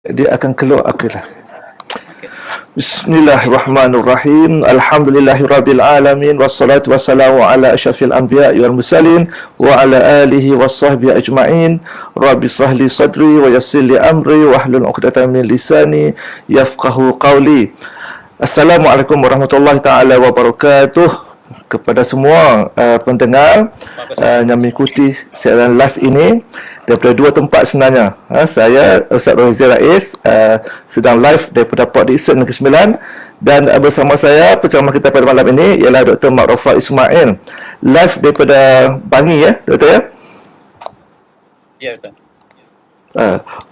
Dia akan keluar akhirlah. Okey. Bismillahirrahmanirrahim. Alhamdulillahirabbil alamin wassalatu wassalamu ala asyrafil anbiya'i wal mursalin wa ala alihi washabbihi ajma'in. Rabbi shrah li sadri wa yassir li amri wahlul 'uqdatam min lisani yafqahu qawli. Assalamualaikum warahmatullahi taala wabarakatuh kepada semua pendengar yang mengikuti siaran live ini daripada dua tempat sebenarnya. Saya Ustaz Rohizi Rais sedang live daripada Port Dickson Negeri Sembilan, dan bersama saya penceramah kita pada malam ini ialah Dr. Makrofa Ismail, live daripada Bangi, ya Doktor, ya? Ya, betul.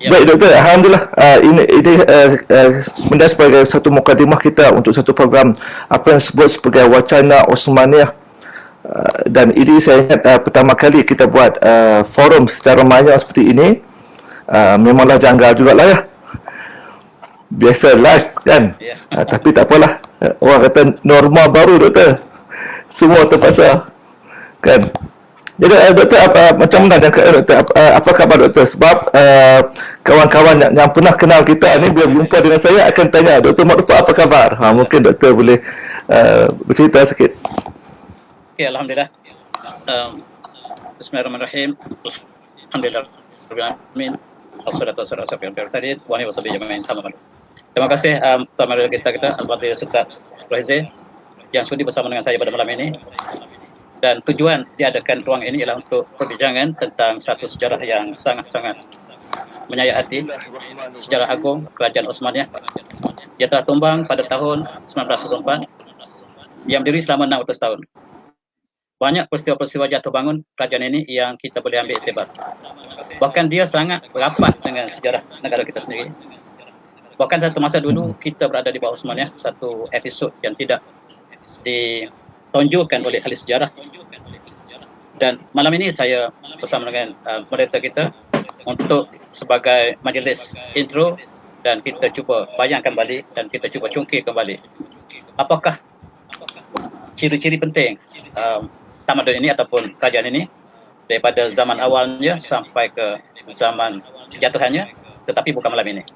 Baik Doktor, Alhamdulillah, ini sebenarnya sebagai satu mukadimah kita untuk satu program apa yang disebut sebagai wacana Osmaniyah. Dan ini saya ingat pertama kali kita buat forum secara maya seperti ini. Memanglah janggal jugalah, ya, biasa live kan. Tapi tak apalah, orang kata norma baru Doktor, semua terpaksa kan. Jadi Doktor, macam mana Doktor, apa khabar Doktor? Sebab kawan-kawan yang pernah kenal kita ni bila jumpa dengan saya akan tanya, Dr. Makrofa apa khabar? Mungkin Doktor boleh bercerita sikit. Okay, Alhamdulillah. Bismillahirrahmanirrahim. Alhamdulillahirrahmanirrahim. Assalatu wassalamu ala asyrafil anbiya'i wa alihi washabihi ajma'in. Terima kasih Tuan Menteri kita Al-Fadhil Ustaz Rohizi yang sudi bersama dengan saya pada malam ini. Dan tujuan diadakan ruang ini ialah untuk perbincangan tentang satu sejarah yang sangat-sangat menyayat hati, sejarah agung Kerajaan Osmaniyah. Ia telah tumbang pada tahun 1924 yang berdiri selama 600 tahun. Banyak peristiwa-peristiwa jatuh bangun kerajaan ini yang kita boleh ambil iktibar. Bahkan dia sangat rapat dengan sejarah negara kita sendiri. Bahkan satu masa dulu kita berada di bawah Osmaniyah, satu episod yang tidak ditonjolkan oleh ahli sejarah. Dan malam ini saya bersama dengan moderator kita untuk sebagai majlis intro, dan kita cuba bayangkan balik dan kita cuba cungkil kembali apakah ciri-ciri penting tamadun ini ataupun kerajaan ini daripada zaman awalnya sampai ke zaman jatuhannya, tetapi bukan malam ini.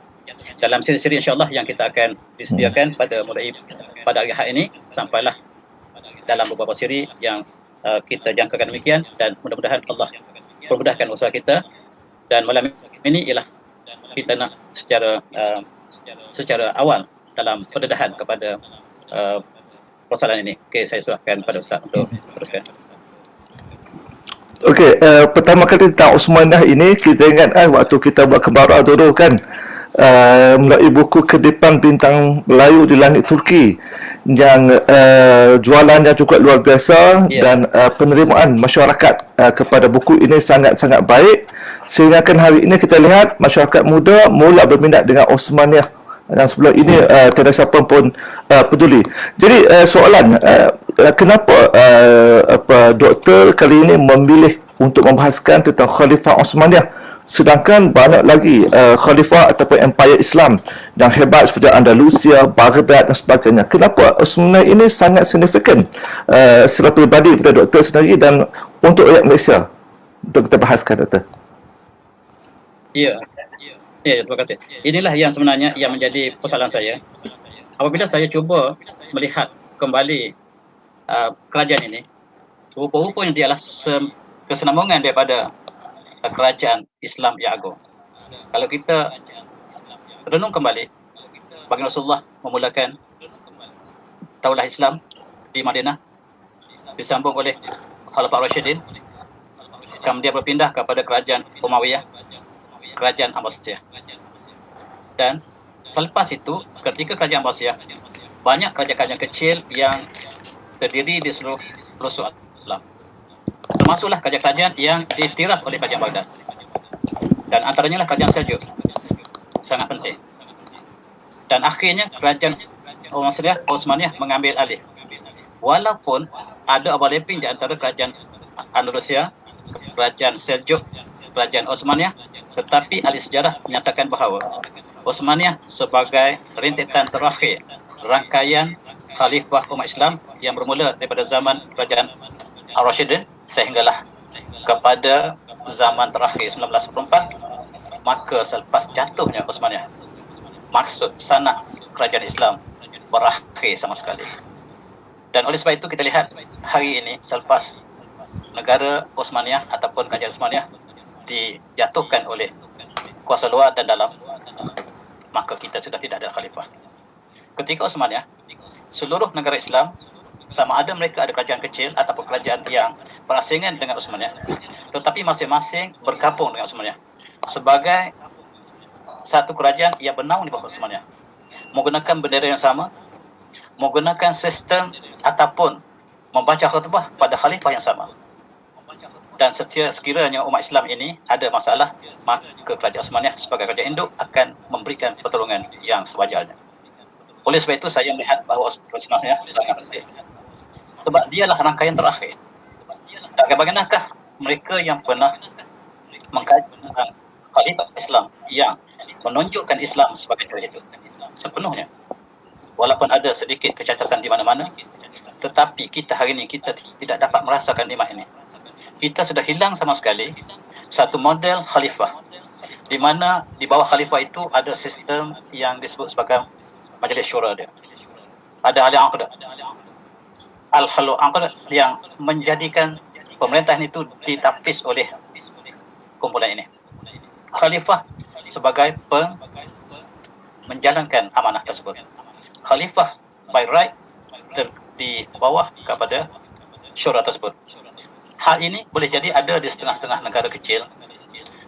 Dalam siri-siri insyaAllah yang kita akan disediakan pada hari Ahad ini, sampailah dalam beberapa siri yang kita jangkakan demikian, dan mudah-mudahan Allah permudahkan usaha kita. Dan malam ini ialah kita nak secara awal dalam pendedahan kepada persoalan ini. Okey, saya serahkan pada Ustaz untuk teruskan. Okey, pertama kali tentang Osmaniyah ini kita ingat waktu kita buat kebara dulu kan, melalui buku Kedipan Bintang Melayu di Langit Turki yang jualannya juga luar biasa, dan penerimaan masyarakat kepada buku ini sangat-sangat baik, sehingga kan hari ini kita lihat masyarakat muda mula berminat dengan Osmaniyah yang sebelum ini tiada siapa pun peduli. Jadi soalan, kenapa doktor kali ini memilih untuk membahaskan tentang Khalifah Osmaniyah, sedangkan banyak lagi khalifah ataupun empire Islam yang hebat seperti Andalusia, Baghdad dan sebagainya. Kenapa Osmaniyah ini sangat signifikan secara peribadi pada doktor sendiri dan untuk rakyat Malaysia? Untuk kita bahaskan, Doktor. Ya, terima kasih. Inilah yang sebenarnya yang menjadi persoalan saya. Apabila saya cuba melihat kembali kerajaan ini, rupa-rupanya dia adalah kesinambungan daripada kerajaan Islam yang agung. Kalau kita renung kembali, baginda Rasulullah memulakan Daulah Islam di Madinah, disambung oleh Khalifah Rashidin, kemudian berpindah kepada kerajaan Umayyah, kerajaan Abbasiyah. Dan selepas itu, ketika kerajaan Abbasiyah, banyak kerajaan kecil yang terdiri di seluruh pelosok Islam. Termasuklah kerajaan yang diiktiraf oleh kerajaan Baghdad. Dan antaranya lah kerajaan Seljuk. Sangat penting. Dan akhirnya kerajaan Osmaniyah mengambil alih. Walaupun ada overlapping di antara kerajaan Andalusia, kerajaan Seljuk, kerajaan Osmaniyah, tetapi ahli sejarah menyatakan bahawa Osmaniyah sebagai rintitan terakhir rangkaian khalifah umat Islam yang bermula daripada zaman kerajaan Ar-Rashidin sehinggalah kepada zaman terakhir 1924, maka selepas jatuhnya Osmaniyah, maksud sanak kerajaan Islam berakhir sama sekali. Dan oleh sebab itu kita lihat hari ini selepas negara Osmaniyah ataupun kerajaan Osmaniyah dijatuhkan oleh kuasa luar dan dalam, maka kita sudah tidak ada khalifah. Ketika Osmaniyah, seluruh negara Islam, sama ada mereka ada kerajaan kecil ataupun kerajaan yang berasingan dengan Osmaniyah, tetapi masing-masing bergabung dengan Osmaniyah sebagai satu kerajaan yang bernaung di bawah Osmaniyah, menggunakan bendera yang sama, menggunakan sistem ataupun membaca khutbah pada khalifah yang sama. Dan sekiranya umat Islam ini ada masalah, maka kerajaan Osmaniyah sebagai kerajaan induk akan memberikan pertolongan yang sewajarnya. Oleh sebab itu saya melihat bahawa Osmaniyah sangat penting, sebab dialah rangkaian terakhir. Dan bagaimanakah mereka yang pernah mengkaji tentang khalifah Islam yang menunjukkan Islam sebagai cara hidup sepenuhnya, walaupun ada sedikit kecacatan di mana-mana, tetapi kita hari ini kita tidak dapat merasakan nikmat ini. Kita sudah hilang sama sekali satu model khalifah, di mana di bawah khalifah itu ada sistem yang disebut sebagai majlis syura dia. Ada ahli aqd, al-halu aqd, yang menjadikan pemerintahan itu ditapis oleh kumpulan ini. Khalifah sebagai menjalankan amanah tersebut. Khalifah by right di bawah kepada syura tersebut. Hal ini boleh jadi ada di setengah-setengah negara kecil,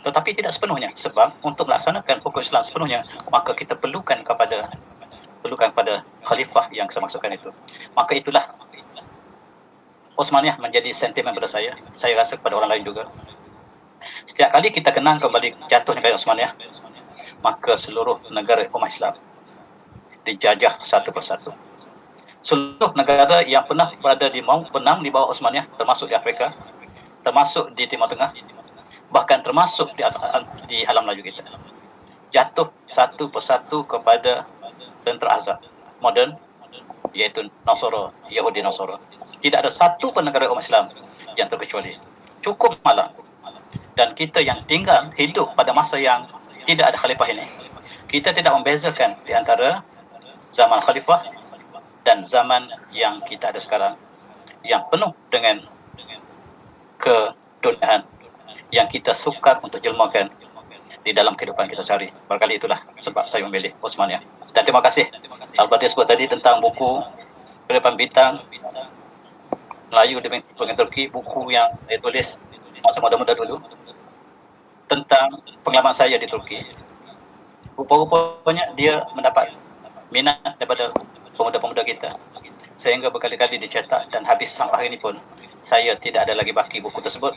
tetapi tidak sepenuhnya, sebab untuk melaksanakan hukum Islam sepenuhnya, maka kita perlukan kepada khalifah yang saya maksudkan itu. Maka itulah Osmaniyah menjadi sentimen pada saya rasa kepada orang lain juga. Setiap kali kita kenang kembali jatuhnya kerajaan Osmaniyah, maka seluruh negara umat Islam dijajah satu persatu. Seluruh negara yang pernah benang di bawah Osmaniyah, termasuk di Afrika, termasuk di Timur Tengah, bahkan termasuk di alam Melayu kita, jatuh satu persatu kepada tentera Azab moden, iaitu Nasara, Yahudi Nasara. Tidak ada satu pun negara umat Islam yang terkecuali. Cukup malang. Dan kita yang tinggal hidup pada masa yang tidak ada khalifah ini, kita tidak membezakan di antara zaman khalifah dan zaman yang kita ada sekarang, yang penuh dengan keduniaan yang kita sukar untuk jelmakan di dalam kehidupan kita sehari. Barangkali itulah sebab saya memilih Osmaniyah. Dan terima kasih Al-Fatih sebut tadi tentang buku Kedepan Bintang Melayu dengan Turki, buku yang saya tulis masa muda-muda dulu tentang pengalaman saya di Turki. Rupa-rupanya dia mendapat minat daripada pemuda-pemuda kita, sehingga berkali-kali dicetak, dan habis sampai hari ini pun saya tidak ada lagi baki buku tersebut.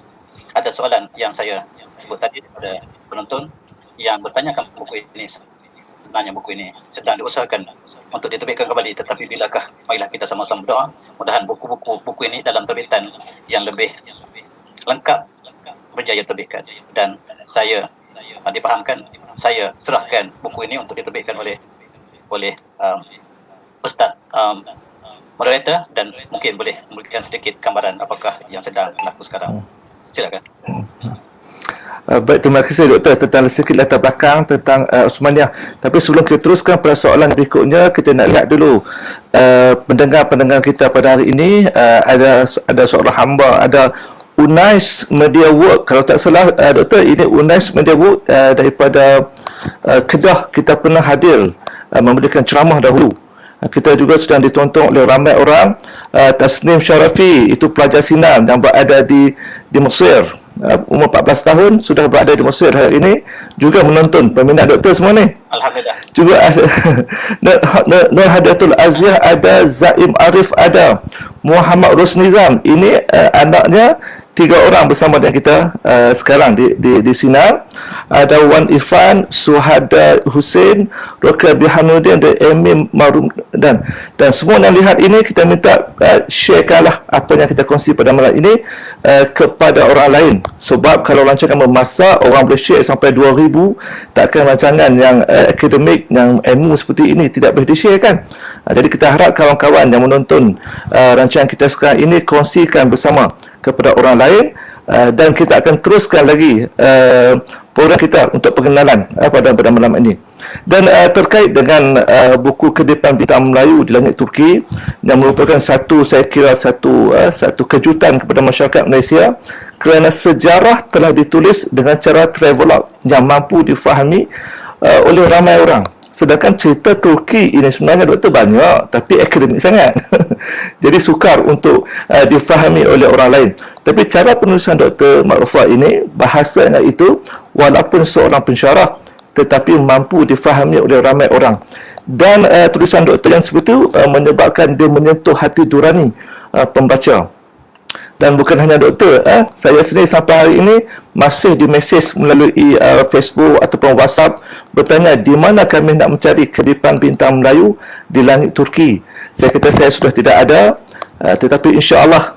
Ada soalan yang saya sebut tadi kepada penonton yang bertanyakan buku ini, sebenarnya buku ini sedang diusahakan untuk diterbitkan kembali, tetapi bilakah? Marilah kita sama-sama berdoa, mudahan buku ini dalam terbitan yang lebih lengkap berjaya terbitkan. Dan saya dipahamkan, saya serahkan buku ini untuk diterbitkan oleh Ustaz moderator, dan mungkin boleh memberikan sedikit gambaran apakah yang sedang berlaku sekarang. Silakan. Baik, terima kasih Doktor tentang sedikit latar belakang tentang Osmaniyah. Tapi sebelum kita teruskan pada soalan berikutnya, kita nak lihat dulu pendengar-pendengar kita pada hari ini. Ada seorang hamba, ada Unais Media Work, kalau tak salah Doktor, ini Unais Media Work daripada Kedah. Kita pernah hadir memberikan ceramah dahulu. Kita juga sedang ditonton oleh ramai orang. Tasnim Syarafi, itu pelajar Sinan yang berada di Mesir, umur 14 tahun, sudah berada di Mesir hari ini, juga menonton. Peminat Doktor semua ni. Alhamdulillah. Juga ada Nur Hadiatul Aziah, ada Zaim Arif, ada Muhammad Rosnizam. Ini anaknya, 3 orang bersama dengan kita sekarang di Sinar. Ada Wan Ifan, Suhada Hussein, Rokia Bihanuddin, dan Emin Marum, dan semua yang lihat ini, kita minta sharekanlah apa yang kita kongsi pada malam ini kepada orang lain. Sebab kalau rancangan memasak, orang boleh share sampai 2,000, takkan rancangan yang akademik, yang ilmu seperti ini tidak boleh di-share kan. Jadi kita harap kawan-kawan yang menonton rancangan kita sekarang ini kongsikan bersama kepada orang lain, dan kita akan teruskan lagi program kita untuk pengenalan pada malam ini. Dan terkait dengan buku Kedipan Bintang Melayu di Langit Turki, yang merupakan saya kira satu kejutan kepada masyarakat Malaysia, kerana sejarah telah ditulis dengan cara travelog yang mampu difahami oleh ramai orang. Sedangkan cerita Turki ini sebenarnya doktor banyak, tapi akademik sangat. Jadi sukar untuk difahami oleh orang lain. Tapi cara penulisan Dr. Ma'rufah ini, bahasanya itu walaupun seorang pensyarah, tetapi mampu difahami oleh ramai orang. Dan tulisan doktor yang seperti itu menyebabkan dia menyentuh hati nurani pembaca. Dan bukan hanya doktor, saya sendiri sampai hari ini masih di mesej melalui Facebook ataupun WhatsApp bertanya di mana kami nak mencari Kedipan Bintang Melayu di Langit Turki. Saya kata saya sudah tidak ada, tetapi insya-Allah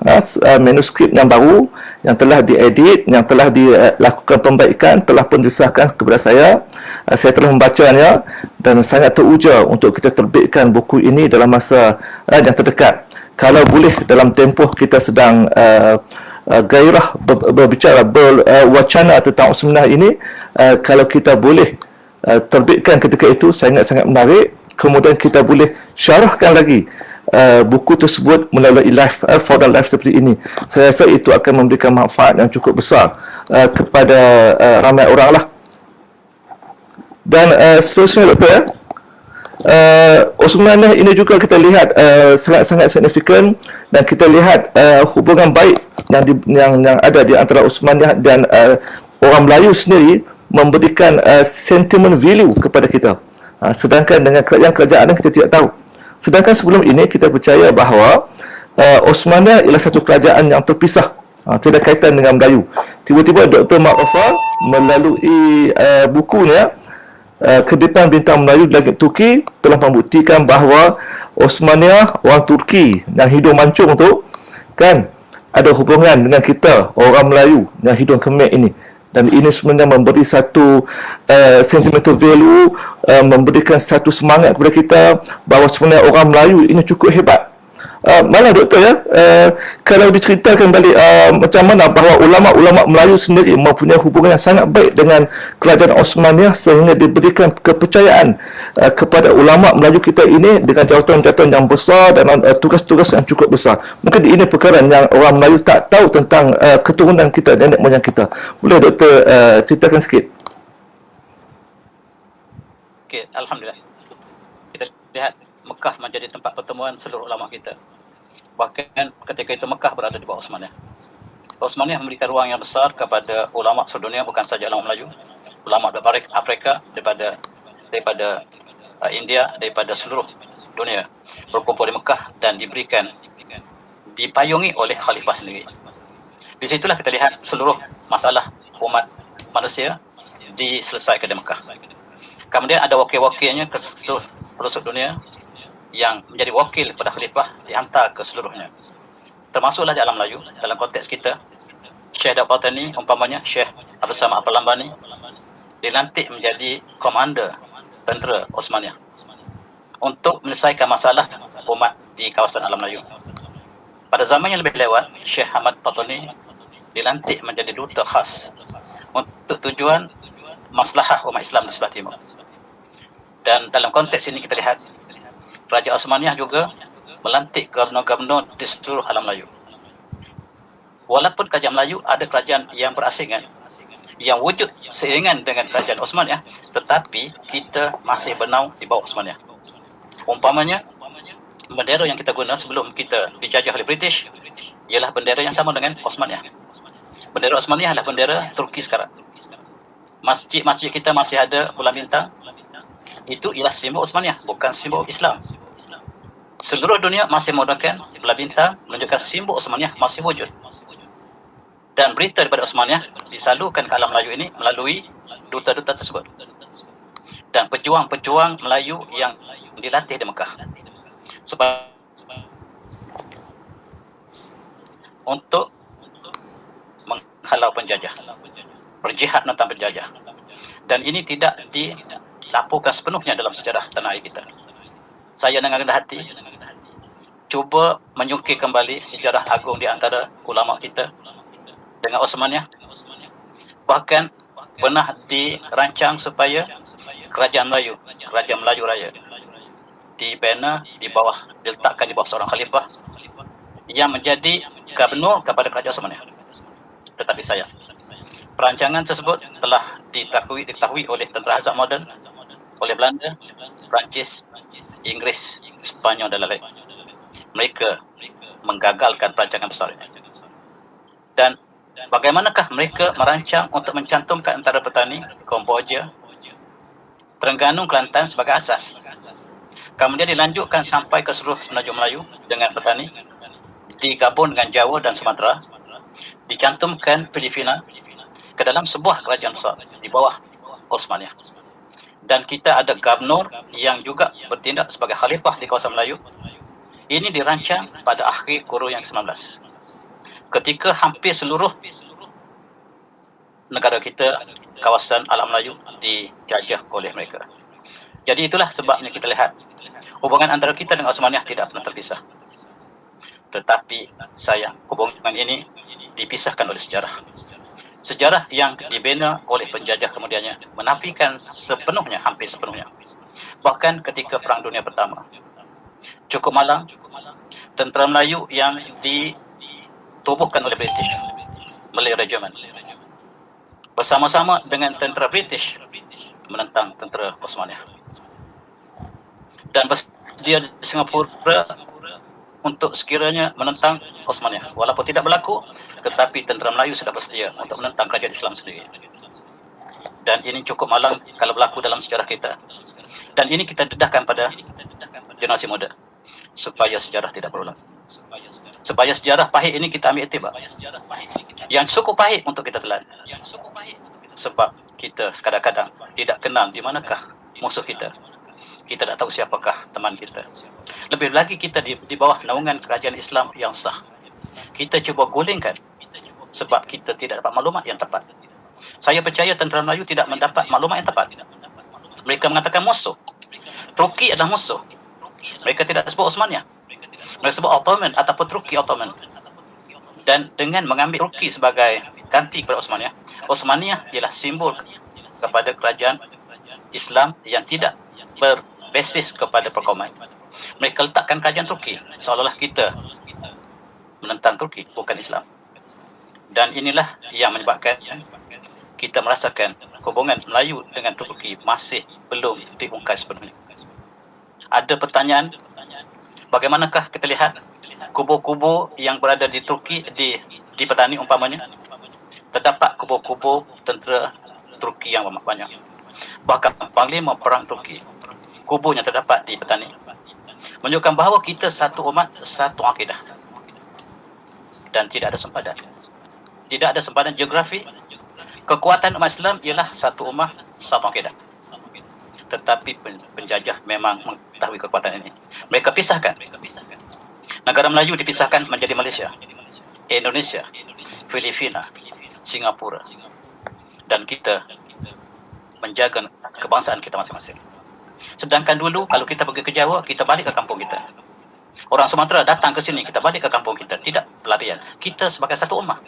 manuskrip yang baru yang telah diedit, yang telah dilakukan pembaikan telah pun disahkan kepada saya. Saya telah membacanya dan sangat teruja untuk kita terbitkan buku ini dalam masa yang terdekat. Kalau boleh dalam tempoh kita sedang gairah berbicara berwacana tentang Osmaniyah ini, kalau kita boleh terbitkan ketika itu sangat-sangat menarik. Kemudian kita boleh syarahkan lagi buku tersebut melalui forum live seperti ini. Saya rasa itu akan memberikan manfaat yang cukup besar kepada ramai orang lah. Dan seterusnya doktor, Osmaniyah ini juga kita lihat sangat-sangat signifikan, dan kita lihat hubungan baik yang ada di antara Osmaniyah dan orang Melayu sendiri memberikan sentiment value kepada kita. Sedangkan dengan kerajaan-kerajaan kita tidak tahu. Sedangkan sebelum ini kita percaya bahawa Osmaniyah ialah satu kerajaan yang terpisah, tidak kaitan dengan Melayu. Tiba-tiba Dr. Ma'rufah melalui bukunya Kedipan Bintang Melayu di Langit Turki telah membuktikan bahawa Osmaniyah, orang Turki yang hidung mancung tu kan ada hubungan dengan kita orang Melayu yang hidung kemek ini. Dan ini sebenarnya memberi satu sentimental value, memberikan satu semangat kepada kita bahawa sebenarnya orang Melayu ini cukup hebat. Mana doktor ya, kalau diceritakan balik macam mana bahawa ulama-ulama Melayu sendiri mempunyai hubungan yang sangat baik dengan kerajaan Osmaniyah sehingga diberikan kepercayaan kepada ulama Melayu kita ini dengan jawatan-jawatan yang besar dan tugas-tugas yang cukup besar. Mungkin ini perkara yang orang Melayu tak tahu tentang keturunan kita, nenek moyang kita. Boleh doktor ceritakan sikit? Okey, alhamdulillah. Kita lihat Mekah menjadi tempat pertemuan seluruh ulama kita. Bahkan ketika itu Mekah berada di bawah Osmaniyah. Osmaniyah memberikan ruang yang besar kepada ulama sedunia, bukan saja ulama Melayu, ulama dari Afrika, daripada India, daripada seluruh dunia berkumpul di Mekah dan dipayungi oleh khalifah sendiri. Di situlah kita lihat seluruh masalah umat manusia diselesaikan di Mekah. Kemudian ada wakil-wakilnya ke seluruh pelosok dunia yang menjadi wakil kepada khalifah dihantar ke seluruhnya. Termasuklah di alam Melayu, dalam konteks kita, Syekh Daud Patani, umpamanya Syekh Abdul Samad Al-Lambani, dilantik menjadi komander tentera Osmaniyah untuk menyelesaikan masalah umat di kawasan alam Melayu. Pada zaman yang lebih lewat, Syekh Ahmad Patani dilantik menjadi duta khas untuk tujuan maslahah umat Islam di sebelah timur. Dan dalam konteks ini kita lihat Kerajaan Osmaniyah juga melantik gubernur-gubernur di seluruh alam Melayu. Walaupun kerajaan Melayu ada kerajaan yang berasingan, yang wujud seiringan dengan kerajaan Osmaniyah, tetapi kita masih bernaung di bawah Osmaniyah. Umpamanya, bendera yang kita guna sebelum kita dijajah oleh British ialah bendera yang sama dengan Osmaniyah. Bendera Osmaniyah adalah bendera Turki sekarang. Masjid-masjid kita masih ada bulan bintang. Itu ialah simbol Osmaniyah, bukan simbol Islam. Seluruh dunia masih menggunakan bulan bintang, menunjukkan simbol Osmaniyah masih wujud. Dan berita daripada Osmaniyah disalurkan ke alam Melayu ini melalui duta-duta tersebut. Dan pejuang-pejuang Melayu yang dilatih di Mekah. Sebab untuk menghalau penjajah, berjihad menentang penjajah. Dan ini tidak dilaporkan sepenuhnya dalam sejarah tanah air kita. Saya dengan rendah hati cuba menyukir kembali sejarah agung di antara ulama kita dengan Osmaniyah. Bahkan pernah dirancang supaya Kerajaan Melayu Raya dibina diletakkan di bawah seorang khalifah yang menjadi gubernur kepada kerajaan Osmania. Tetapi sayang, perancangan tersebut telah diketahui oleh tentera Azab moden, oleh Belanda, Perancis, Inggeris, Sepanyol dan lain-lain. Mereka menggagalkan perancangan besar ini. Dan bagaimanakah mereka merancang untuk mencantumkan antara petani Komboja, Terengganu, Kelantan sebagai asas. Kemudian dilanjutkan sampai ke seluruh Semenanjung Melayu dengan petani, digabung dengan Jawa dan Sumatera, dicantumkan Filipina ke dalam sebuah kerajaan besar di bawah Osmania. Dan kita ada gubernur yang juga bertindak sebagai khalifah di kawasan Melayu. Ini dirancang pada akhir kurun yang ke-19. Ketika hampir seluruh negara kita, kawasan alam Melayu dijajah oleh mereka. Jadi itulah sebabnya kita lihat hubungan antara kita dengan Osmania tidak pernah terpisah. Tetapi sayang, hubungan ini dipisahkan oleh sejarah. Sejarah yang dibina oleh penjajah kemudiannya menafikan sepenuhnya, hampir sepenuhnya. Bahkan ketika Perang Dunia Pertama, cukup malang, tentera Melayu yang ditubuhkan oleh British, Malay Regiment, bersama-sama dengan tentera British menentang tentera Osmania. Dan bersedia di Singapura untuk sekiranya menentang Osmania. Walaupun tidak berlaku, tetapi tentera Melayu sudah bersedia untuk menentang kerajaan Islam sendiri. Dan ini cukup malang kalau berlaku dalam sejarah kita. Dan ini kita dedahkan pada generasi muda, supaya sejarah tidak berulang. Supaya sejarah pahit ini kita ambil iktibar. Yang cukup pahit untuk kita telan. Sebab kita kadang-kadang tidak kenal di manakah musuh kita. Kita tak tahu siapakah teman kita. Lebih lagi kita di bawah naungan kerajaan Islam yang sah. Kita cuba gulingkan sebab kita tidak dapat maklumat yang tepat. Saya percaya tentera Melayu tidak mendapat maklumat yang tepat. Mereka mengatakan musuh. Turki adalah musuh. Mereka tidak sebut Osmania. Mereka sebut Ottoman ataupun Turki Ottoman. Dan dengan mengambil Turki sebagai ganti kepada Osmania, Osmania ialah simbol kepada kerajaan Islam yang tidak berbasis kepada perkauman. Mereka letakkan kerajaan Turki seolah-olah kita menentang Turki, bukan Islam. Dan inilah yang menyebabkan kita merasakan hubungan Melayu dengan Turki masih belum diungkai sepenuhnya. Ada pertanyaan, bagaimanakah kita lihat kubur-kubur yang berada di Turki, di petani umpamanya, terdapat kubur-kubur tentera Turki yang banyak. Bahkan panglima perang Turki, kuburnya terdapat di petani, menunjukkan bahawa kita satu umat, satu akidah. Dan tidak ada sempadan. Tidak ada sempadan geografi. Kekuatan umat Islam ialah satu umat, satu akidah. Tetapi penjajah memang mengetahui kekuatan ini. Mereka pisahkan. Negara Melayu dipisahkan menjadi Malaysia, Indonesia, Filipina, Singapura. Dan kita menjaga kebangsaan kita masing-masing. Sedangkan dulu kalau kita pergi ke Jawa, kita balik ke kampung kita. Orang Sumatera datang ke sini, kita balik ke kampung kita. Tidak pelarian. Kita sebagai satu umat.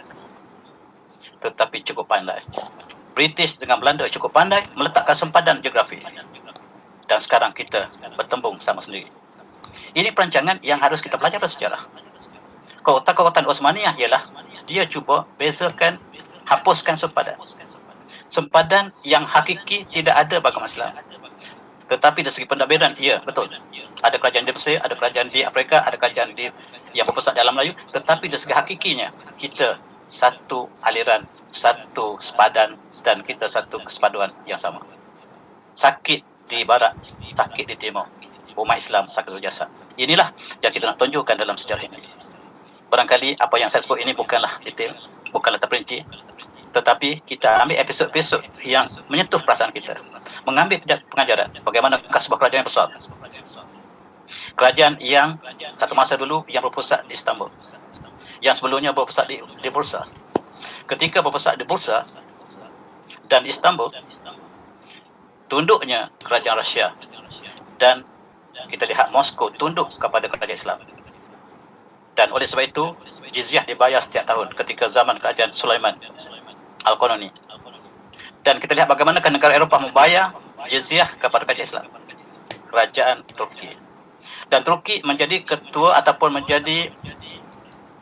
Tetapi cukup pandai. British dengan Belanda cukup pandai meletakkan sempadan geografi. Dan sekarang kita bertembung sama sendiri. Ini perancangan yang harus kita pelajari sejarah. Kekuatan Osmania ialah dia cuba bezakan, hapuskan sempadan. Sempadan yang hakiki tidak ada bagi umat Islam. Tetapi dari segi pentadbiran, ya betul. Ada kerajaan di Mesir, ada kerajaan di Afrika, ada kerajaan yang berpusat di alam Melayu. Tetapi dari segi hakikinya, kita satu aliran, satu sepadan, dan kita satu kesepaduan yang sama. Sakit di barat, sakit di timur. Umat Islam sakit berjasa. Inilah yang kita nak tunjukkan dalam sejarah ini. Barangkali apa yang saya sebut ini bukanlah detail, bukanlah terperinci, tetapi kita ambil episod-episod yang menyentuh perasaan kita. Mengambil pengajaran bagaimana sebuah kerajaan yang besar. Kerajaan yang satu masa dulu yang berpusat di Istanbul. Yang sebelumnya berpusat di Bursa. Ketika berpusat di Bursa dan Istanbul, tunduknya kerajaan Rusia. Dan kita lihat Moskow tunduk kepada kerajaan Islam. Dan oleh sebab itu, jizyah dibayar setiap tahun ketika zaman kerajaan Sulaiman Al-Qanuni. Dan kita lihat bagaimana negara Eropah membayar jizyah kepada kerajaan Islam, kerajaan Turki. Dan Turki menjadi ketua ataupun menjadi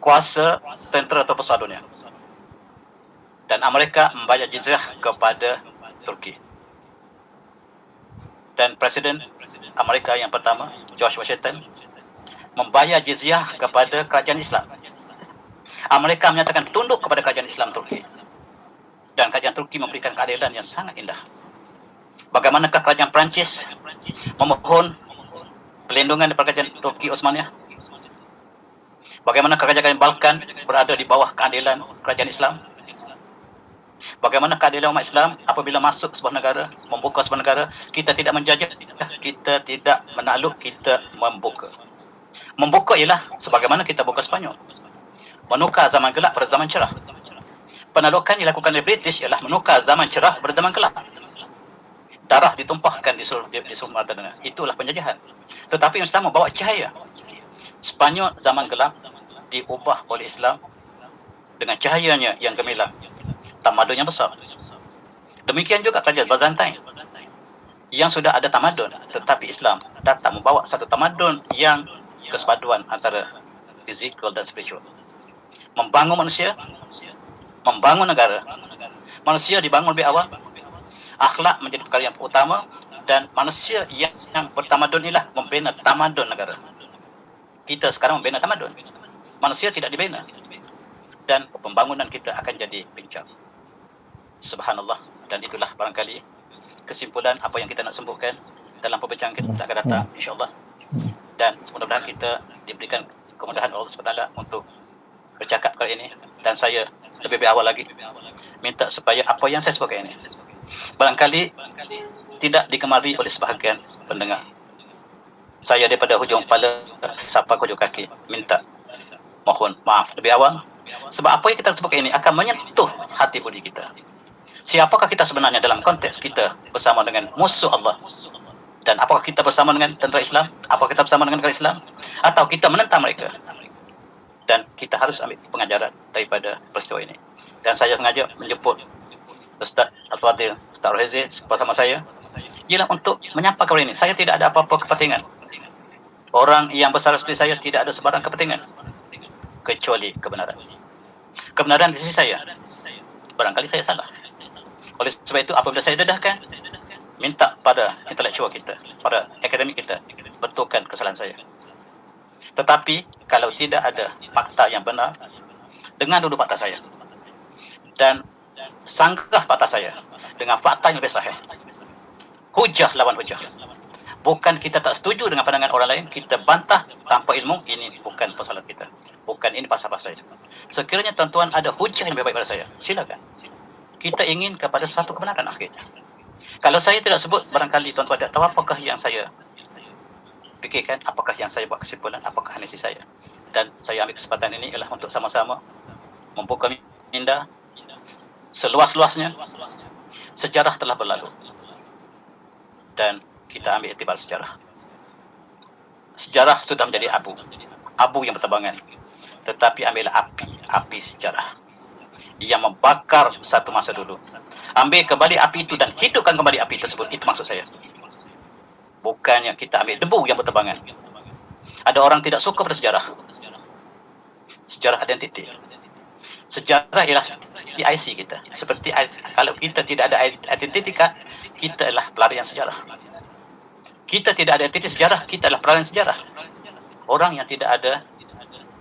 kuasa tentera terbesar dunia. Dan Amerika membayar jizyah kepada Turki. Dan Presiden Amerika yang pertama, George Washington, membayar jizyah kepada kerajaan Islam. Amerika menyatakan tunduk kepada kerajaan Islam Turki. Dan kerajaan Turki memberikan keadilan yang sangat indah. Bagaimanakah kerajaan Perancis memohon perlindungan daripada kerajaan Turki Osmaniyah? Bagaimana kerajaan Balkan berada di bawah keadilan kerajaan Islam? Bagaimana keadilan umat Islam apabila masuk sebuah negara, membuka sebuah negara, kita tidak menjajah, kita tidak menakluk, kita membuka. Membuka ialah sebagaimana kita buka Sepanyol. Menukar zaman gelap pada zaman cerah. Penaklukan yang dilakukan oleh British ialah menukar zaman cerah pada zaman gelap. Darah ditumpahkan di seluruh mata dunia. Itulah penjajahan. Tetapi Islam membawa cahaya. Sepanyol zaman gelap diubah oleh Islam dengan cahayanya yang gemilang, tamadun yang besar. Demikian juga kerajaan Byzantine yang sudah ada tamadun, tetapi Islam datang membawa satu tamadun yang kesepaduan antara fizikal dan spiritual. Membangun manusia, membangun negara. Manusia dibangun lebih awal, akhlak menjadi perkara yang utama, dan manusia yang bertamadun inilah membina tamadun negara. Kita sekarang membina tamadun, manusia tidak dibina, dan pembangunan kita akan jadi pincang. Subhanallah. Dan itulah barangkali kesimpulan apa yang kita nak sebutkan dalam perbincangan kita akan datang, insyaAllah. Dan mudah-mudahan kita diberikan kemudahan Allah SWT untuk bercakap kali ini. Dan saya lebih awal lagi minta supaya apa yang saya sebutkan ini barangkali tidak digemari oleh sebahagian pendengar. Saya daripada hujung kepala sampai ke hujung kaki minta mohon maaf lebih awal, sebab apa yang kita sebutkan ini akan menyentuh hati budi kita. Siapakah kita sebenarnya dalam konteks kita bersama dengan musuh Allah? Dan apakah kita bersama dengan tentera Islam? Apakah kita bersama dengan negara Islam? Atau kita menentang mereka? Dan kita harus ambil pengajaran daripada peristiwa ini. Dan saya sengaja menjemput Ustaz Al-Fadhil, Ustaz Rohezi bersama saya, ialah untuk menyampaikan kepada ini. Saya tidak ada apa-apa kepentingan. Orang yang besar seperti saya tidak ada sebarang kepentingan kecuali kebenaran. Kebenaran di sisi saya. Barangkali saya salah. Oleh sebab itu, apabila saya dedahkan, minta pada intelektual kita, pada akademik kita, betulkan kesalahan saya. Tetapi, kalau tidak ada fakta yang benar, dengan dulu fakta saya, dan sanggah fakta saya, dengan fakta yang lebih sahih, hujah lawan hujah. Bukan kita tak setuju dengan pandangan orang lain, kita bantah tanpa ilmu, ini bukan persoalan kita. Bukan ini pasal-pasal saya. Sekiranya tuan-tuan ada hujah yang lebih baik pada saya, silakan. Kita ingin kepada satu kebenaran akhirnya. Kalau saya tidak sebut, barangkali tuan-tuan tidak tahu apakah yang saya fikirkan, apakah yang saya buat kesimpulan, apakah analisis saya. Dan saya ambil kesempatan ini ialah untuk sama-sama membuka minda seluas-luasnya. Sejarah telah berlalu. Dan kita ambil iktibar sejarah. Sejarah sudah menjadi abu. Abu yang berterbangan. Tetapi ambillah api sejarah yang membakar satu masa dulu. Ambil kembali api itu dan hidupkan kembali api tersebut. Itu maksud saya. Bukannya kita ambil debu yang berterbangan. Ada orang tidak suka pada sejarah. Sejarah identiti. Sejarah ialah seperti IC kita. Seperti kalau kita tidak ada identiti, kita adalah pelarian sejarah. Kita tidak ada identiti sejarah, kita adalah pelarian sejarah. Orang yang tidak ada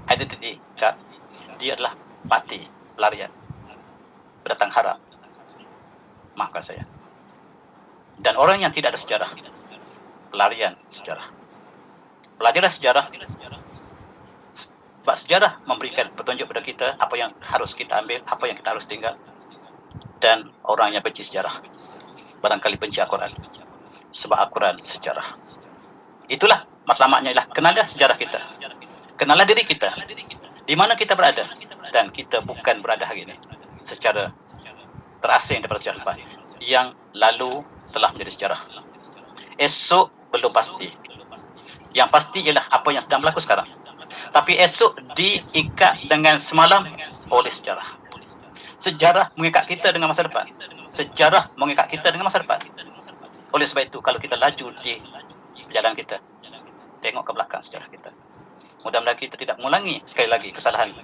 identiti, dia adalah mati, pelarian, pendatang haram. Maafkan saya. Dan orang yang tidak ada sejarah, pelarian sejarah. Pelajarilah sejarah. Sebab sejarah memberikan petunjuk kepada kita apa yang harus kita ambil, apa yang kita harus tinggal. Dan orang yang benci sejarah, barangkali benci Al-Quran. Sebab Al-Quran sejarah. Itulah matlamatnya, ialah kenalilah sejarah kita. Kenalilah diri kita. Di mana kita berada. Dan kita bukan berada hari ini secara terasing daripada sejarah lepas. Yang lalu telah menjadi sejarah. Esok belum pasti. Yang pasti ialah apa yang sedang berlaku sekarang. Tapi esok diikat dengan semalam oleh sejarah. Sejarah mengikat kita dengan masa depan. sejarah mengikat kita dengan masa depan. Oleh sebab itu, kalau kita laju di jalan kita, tengok ke belakang sejarah kita. Mudah-mudahan kita tidak mengulangi sekali lagi kesalahan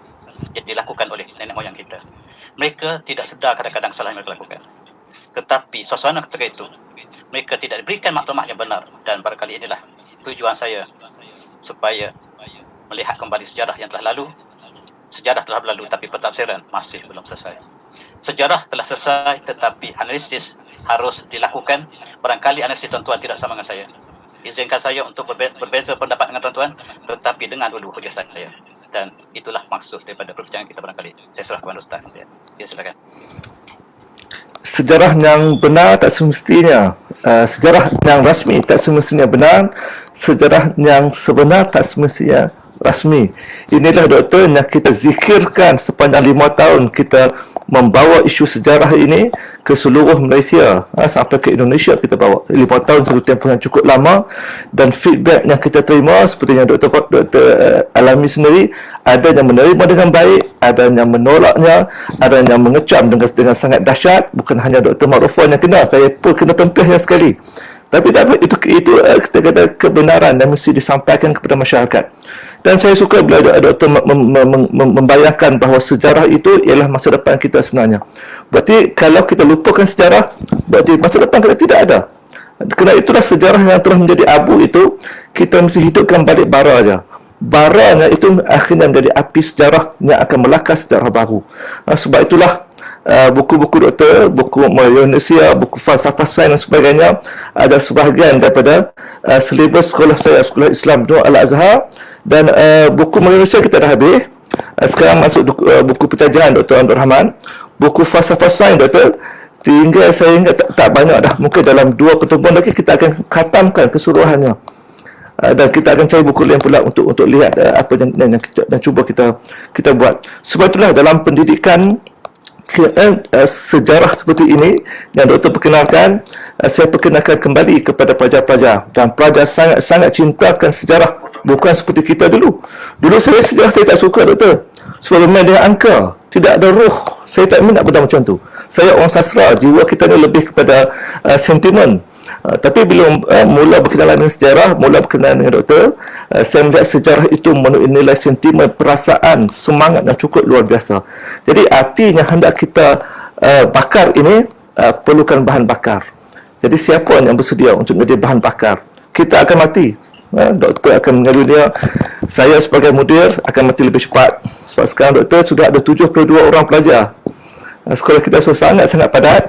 yang dilakukan oleh nenek moyang kita. Mereka tidak sedar kadang-kadang kesalahan yang mereka lakukan. Tetapi suasana ketika itu, mereka tidak diberikan maklumat yang benar. Dan barangkali inilah tujuan saya, supaya melihat kembali sejarah yang telah lalu. Sejarah telah berlalu, tapi pentafsiran masih belum selesai. Sejarah telah selesai, tetapi analisis harus dilakukan. Barangkali analisis tuan-tuan tidak sama dengan saya. Izinkan saya untuk berbeza pendapat dengan tuan-tuan, tetapi dengan dulu hujah saya. Dan itulah maksud daripada perbincangan kita barangkali. Saya serah kepada Ustaz. Ya, silakan. Sejarah yang benar tak semestinya, sejarah yang rasmi tak semestinya benar, sejarah yang sebenar tak semestinya rasmi. Inilah doktor yang kita zikirkan sepanjang 5 tahun kita membawa isu sejarah ini ke seluruh Malaysia, sampai ke Indonesia kita bawa. 5 tahun satu tempoh yang cukup lama, dan feedback yang kita terima seperti yang doktor alami sendiri, ada yang menerima dengan baik, ada yang menolaknya, ada yang mengecam dengan sangat dahsyat. Bukan hanya Dr. Ma'rufan yang kena, saya pun kena tempihnya sekali. Tapi itu kita kata kebenaran yang mesti disampaikan kepada masyarakat. Dan saya suka bila doktor membayangkan bahawa sejarah itu ialah masa depan kita sebenarnya. Berarti kalau kita lupakan sejarah, berarti masa depan kita tidak ada. Kerana itulah sejarah yang telah menjadi abu itu, kita mesti hidupkan balik bara saja. Baranya itu akhirnya menjadi api sejarah yang akan melakas sejarah baru. Sebab itulah buku-buku doktor, buku Malaysia, buku falsafah sains dan sebagainya ada sebahagian daripada silibus sekolah saya, sekolah Islam Al-Azhar. Dan buku Malaysia kita dah habis. Sekarang masuk buku penjajahan Dr. Abdul Rahman. Buku falsafah sains doktor, tinggal saya ingat tak banyak dah. Mungkin dalam 2 pertemuan lagi kita akan khatamkan keseluruhannya. Dan kita akan cari buku lain pula untuk lihat apa yang cuba kita buat. Sebab itulah dalam pendidikan sejarah seperti ini yang doktor perkenalkan, saya perkenalkan kembali kepada pelajar-pelajar, dan pelajar sangat cintakan sejarah. Bukan seperti kita dulu. Dulu sejarah saya tak suka doktor, sebab main dengan angka, tidak ada roh. Saya tak minat benda macam tu. Saya orang sastra, jiwa kita ni lebih kepada sentimen. Tapi bila mula berkenalan dengan sejarah, mula berkenalan dengan doktor, saya melihat sejarah itu memenuhi nilai sentimen, perasaan, semangat yang cukup luar biasa. Jadi api yang hendak kita bakar ini perlukan bahan bakar. Jadi siapa yang bersedia untuk menjadi bahan bakar? Kita akan mati. Doktor akan meninggal dunia. Saya sebagai mudir akan mati lebih cepat. Sebab sekarang doktor sudah ada 72 orang pelajar. Sekolah kita sangat-sangat padat.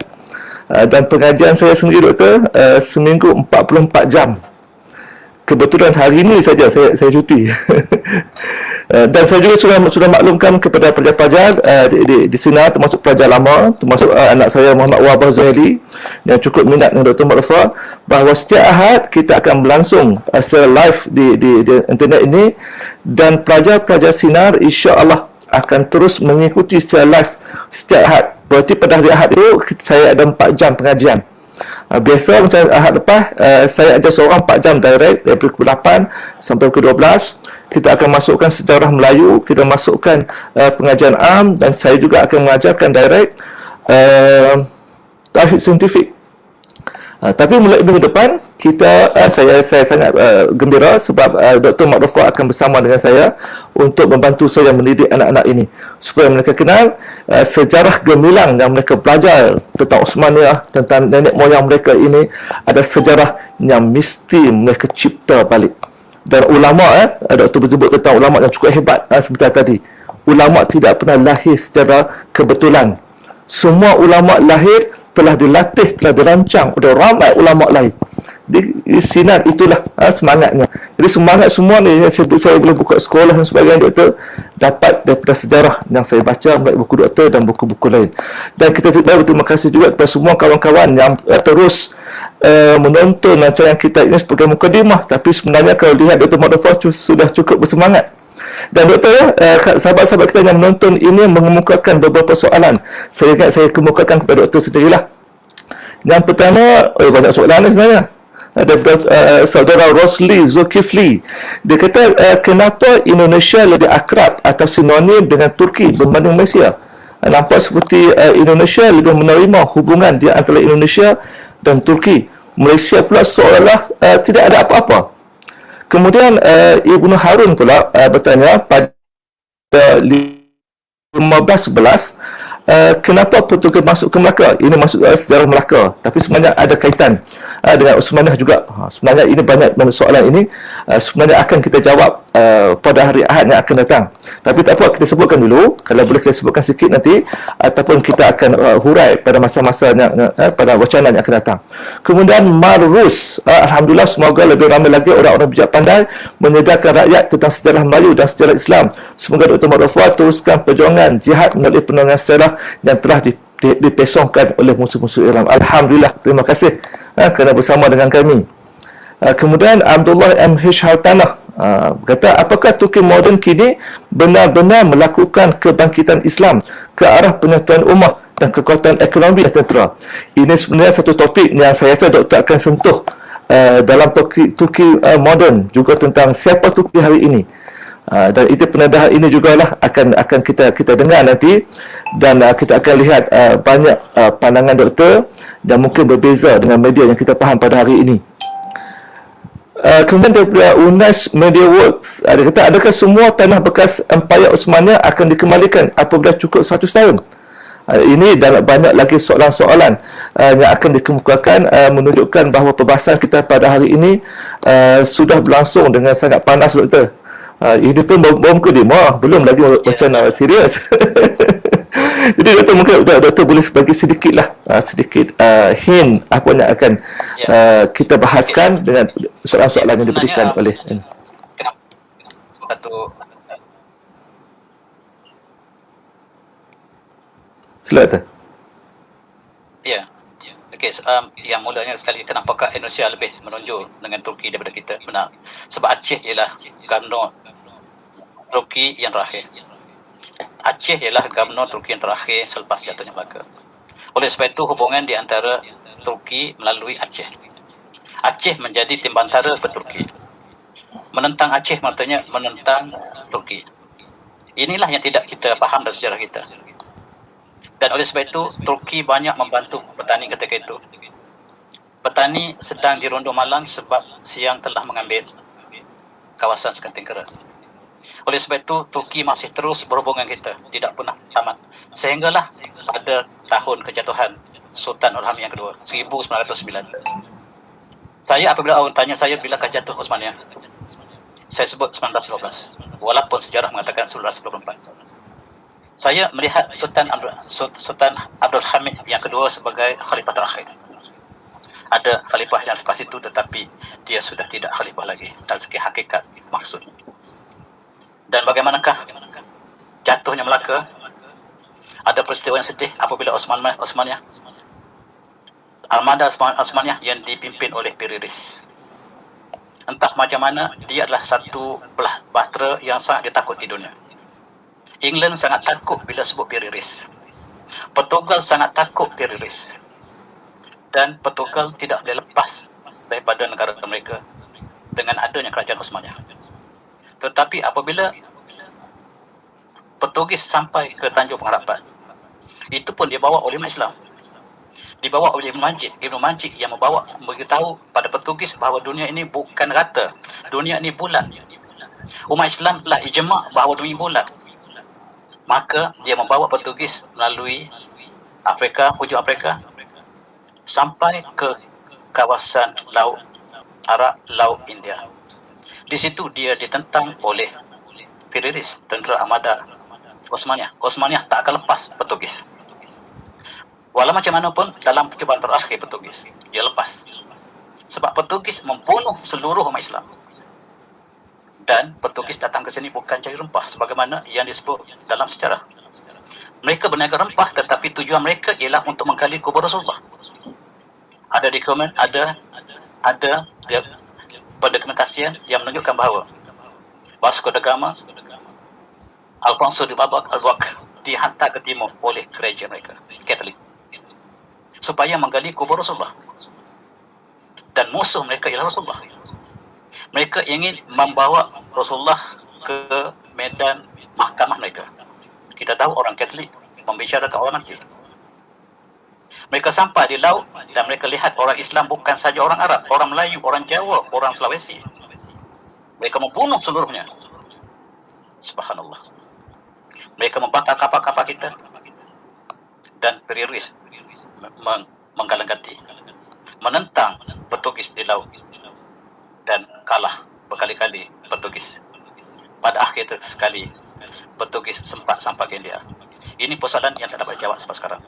Dan pengajian saya sendiri doktor, seminggu 44 jam. Kebetulan hari ini saja saya cuti. Dan saya juga sudah maklumkan kepada pelajar-pelajar di sini, termasuk pelajar lama, termasuk anak saya Muhammad Wahbah Zuhaili yang cukup minat dengan Dr. Ma'rufah, bahawa setiap Ahad kita akan berlangsung secara live di internet ini, dan pelajar-pelajar Sinar insya-Allah akan terus mengikuti secara live setiap Ahad. Berarti pada hari Ahad itu saya ada 4 jam pengajian. Biasa macam Ahad lepas, saya ajar seorang 4 jam direct dari pukul 8 sampai pukul 12. Kita akan masukkan sejarah Melayu, kita masukkan pengajian am, dan saya juga akan mengajarkan direct tauhid saintifik. Tapi mulai minggu depan saya sangat gembira sebab Dr. Ma'rufah akan bersama dengan saya untuk membantu saya mendidik anak-anak ini supaya mereka kenal sejarah gemilang yang mereka belajar tentang Osmaniyah, tentang nenek moyang mereka ini ada sejarah yang mesti mereka cipta balik. Dan ulama, Dr. bersebut tentang ulama yang cukup hebat seperti tadi. Ulama tidak pernah lahir secara kebetulan. Semua ulama lahir telah dilatih, telah dirancang oleh ramai ulama lain. Di Sinar itulah semangatnya. Jadi semangat semua ni yang saya boleh buka sekolah dan sebagainya doktor, dapat daripada sejarah yang saya baca melalui buku doktor dan buku-buku lain. Dan kita berterima kasih juga kepada semua kawan-kawan yang terus menonton rancangan kita ini sebagai mukadimah, tapi sebenarnya kalau lihat Dr. Ma'rufah sudah cukup bersemangat. Dan doktor, sahabat-sahabat kita yang menonton ini mengemukakan beberapa soalan. Saya ingat saya kemukakan kepada doktor sendirilah. Yang pertama, banyak soalan sebenarnya. Ada saudara Rosli Zulkifli. Dia kata, kenapa Indonesia lebih akrab atau sinonim dengan Turki berbanding Malaysia? nampak seperti Indonesia lebih menerima hubungan di antara Indonesia dan Turki. Malaysia pula seolah tidak ada apa-apa. Kemudian Ibnu Harun pula bertanya pada 1511, kenapa Portugal masuk ke Melaka? Ini masuk sejarah Melaka, tapi sebenarnya ada kaitan dengan Uthmaniyah juga. Sebenarnya ini banyak soalan ini sebenarnya akan kita jawab pada hari Ahad yang akan datang. Tapi tak apa, kita sebutkan dulu. Kalau boleh kita sebutkan sikit nanti, ataupun kita akan hurai pada masa-masa pada wacana yang akan datang. Kemudian Marus, alhamdulillah, semoga lebih ramai lagi orang-orang bijak pandai menyedarkan rakyat tentang sejarah Melayu dan sejarah Islam. Semoga Dr. Marufah teruskan perjuangan jihad melalui penerangan sejarah yang telah dipesongkan oleh musuh-musuh Islam. Alhamdulillah, terima kasih kerana bersama dengan kami. Kemudian Abdullah M.H. Hartanah kata, apakah Turki moden kini benar-benar melakukan kebangkitan Islam ke arah penyatuan ummah dan kekuatan ekonomi dan tentera? Ini sebenarnya satu topik yang saya rasa doktor akan sentuh dalam Turki moden, juga tentang siapa Turki hari ini. Dan itu pendedahan ini jugalah akan kita dengar nanti, dan kita akan lihat banyak pandangan doktor dan mungkin berbeza dengan media yang kita faham pada hari ini. Kemudian daripada UNAS Media Works, dia kata, adakah semua tanah bekas Empayar Osmania akan dikembalikan apabila cukup 100 tahun? Ini dan banyak lagi soalan-soalan yang akan dikemukakan, menunjukkan bahawa perbahasan kita pada hari ini sudah berlangsung dengan sangat panas, doktor. Ini pun baru muka demo, belum lagi macam serius. Jadi doktor, mungkin doktor boleh bagi sedikit hint apa yang akan kita bahaskan dengan soalan-soalan yang diberikan oleh satu. Silakan. Ya. Okey, yang mulanya sekali, kenapakah Indonesia lebih menonjol dengan Turki daripada kita? Benar. Sebab Aceh ialah gubernur Turki yang terakhir. Aceh ialah gubernur Turki yang terakhir selepas jatuhnya Melaka. Oleh sebab itu, hubungan di antara Turki melalui Aceh. Aceh menjadi timbantara ke Turki. Menentang Aceh maksudnya menentang Turki. Inilah yang tidak kita faham dalam sejarah kita. Dan oleh sebab itu, Turki banyak membantu petani ketika itu. Petani sedang dirundung malang sebab siang telah mengambil kawasan Sekanting Keras. Oleh sebab itu, Turki masih terus berhubungan kita, tidak pernah tamat. Sehinggalah pada tahun kejatuhan Sultan Al-Hamid yang kedua, 1909. Saya apabila orang tanya saya bilakah jatuh Osmania, saya sebut 1912, walaupun sejarah mengatakan 1924. Saya melihat Sultan Abdul Hamid yang kedua sebagai khalifah terakhir. Ada khalifah yang selepas itu, tetapi dia sudah tidak khalifah lagi dari segi hakikat maksud. Dan bagaimanakah jatuhnya Melaka? Ada peristiwa yang sedih apabila Osmania, Armada Osmania yang dipimpin oleh Piriris. Entah macam mana, dia adalah satu belah bahtera yang sangat ditakuti dunia. England sangat takut bila sebut Piriris. Portugal sangat takut Piriris. Dan Portugal tidak boleh lepas daripada negara mereka dengan adanya kerajaan Osmania. Tetapi apabila Portugis sampai ke Tanjung Pengharapan, itu pun dibawa oleh umat Islam. Dibawa oleh Ibnu Majid yang memberitahu pada Portugis bahawa dunia ini bukan rata, dunia ini bulat. Umat Islam telah ijma' bahawa dunia bulat. Maka dia membawa Portugis melalui Afrika, hujung Afrika, sampai ke kawasan Laut Arab, Laut India. Di situ dia ditentang oleh Piriris, tentera Armada Osmania. Osmania tak akan lepas Portugis. Walau macam mana pun, dalam percubaan terakhir Portugis, dia lepas. Sebab Portugis membunuh seluruh umat Islam. Dan Portugis datang ke sini bukan cari rempah sebagaimana yang disebut dalam sejarah. Mereka berniaga rempah, tetapi tujuan mereka ialah untuk menggali kubur Rasulullah. Ada dokumen, ada pendokumentasian yang menunjukkan bahawa Vasco da Gama, Alfonso de Albuquerque dihantar ke timur oleh gereja mereka, Katolik, supaya menggali kubur Rasulullah. Dan musuh mereka ialah Rasulullah. Mereka ingin membawa Rasulullah ke medan mahkamah mereka. Kita tahu orang Katolik membicarakan orang mati. Mereka sampai di laut dan mereka lihat orang Islam bukan saja orang Arab, orang Melayu, orang Jawa, orang Sulawesi. Mereka membunuh seluruhnya. Subhanallah. Mereka membakar kapal-kapal kita dan Piriris menggalang-ganti, menentang Portugis di laut dan kalah berkali-kali Portugis. Pada akhir sekali Portugis sempat sampai ke India. Ini persoalan yang tak dapat jawab sampai sekarang.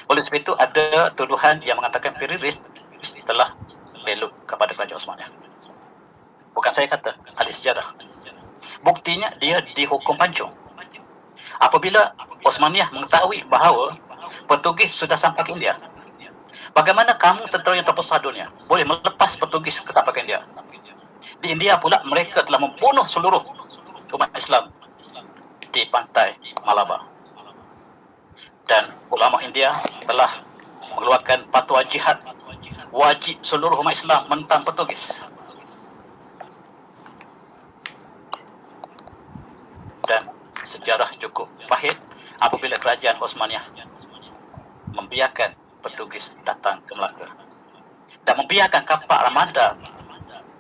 Oleh sebab itu ada tuduhan yang mengatakan Piriris telah belok kepada Kerajaan Osmania. Bukan saya kata, ahli sejarah. Buktinya dia dihukum pancung. Apabila Osmania mengetahui bahawa Portugis sudah sampai ke India, bagaimana kamu tentera yang terbesar dunia boleh melepas Portugis ke sampai ke India? Di India pula mereka telah membunuh seluruh umat Islam di pantai Malabar. Dan ulama India telah mengeluarkan fatwa jihad wajib seluruh umat Islam menentang Portugis. Dan sejarah cukup pahit apabila kerajaan Osmania membiarkan Portugis datang ke Melaka dan membiarkan kapal armada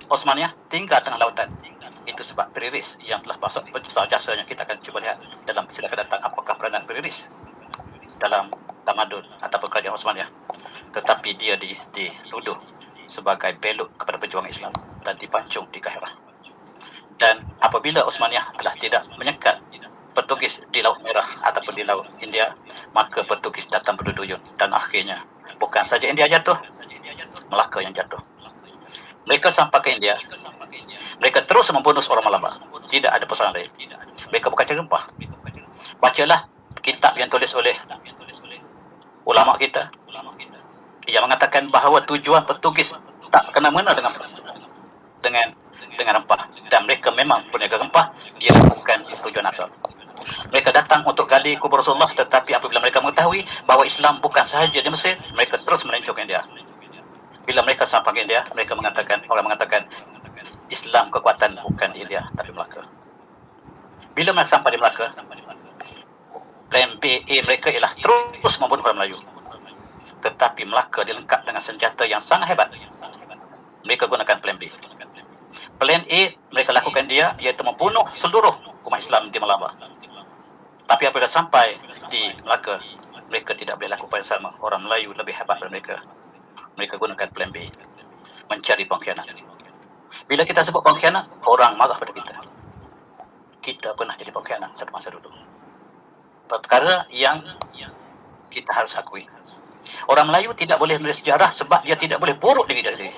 Osmania tinggal tengah lautan. Itu sebab Piriris yang telah masuk besar jasanya. Kita akan cuba lihat dalam sila akan datang apakah peranan Piriris dalam tamadun atau kerajaan Osmania. Tetapi dia dituduh sebagai belok kepada perjuangan Islam dan dipancung di Kahirah. Dan apabila Osmania telah tidak menyekat Portugis di Laut Merah ataupun di Laut India, maka Portugis datang berduyun dan akhirnya bukan saja India jatuh, Melaka yang jatuh. Mereka sampai ke India, mereka terus membunuh orang Malabar. Tidak ada persoalan lain. Mereka bukan cara rempah. Bacalah kitab yang tulis oleh ulama kita yang mengatakan bahawa tujuan Portugis tak kena-mena dengan rempah, dan mereka memang berniaga rempah. Dia bukan tujuan asal. Mereka datang untuk gali kubur Rasulullah, tetapi apabila mereka mengetahui bahawa Islam bukan sahaja di Mesir, mereka terus melencong India. Bila mereka sampai ke India, mereka mengatakan, orang mengatakan Islam kekuatan bukan di India tapi Melaka. Bila mereka sampai di Melaka, plan B mereka ialah terus membunuh orang Melayu. Tetapi Melaka dilengkap dengan senjata yang sangat hebat. Mereka gunakan plan B. Plan A mereka lakukan dia, iaitu membunuh seluruh umat Islam di Malabar. Tapi apabila sampai di Melaka, mereka tidak boleh lakukan yang sama. Orang Melayu lebih hebat daripada mereka. Mereka gunakan plan B, mencari pengkhianat. Bila kita sebut pengkhianat, orang marah pada kita. Kita pernah jadi pengkhianat satu masa dulu. Perkara yang kita harus akui. Orang Melayu tidak boleh menulis sejarah sebab dia tidak boleh buruk diri dia sendiri.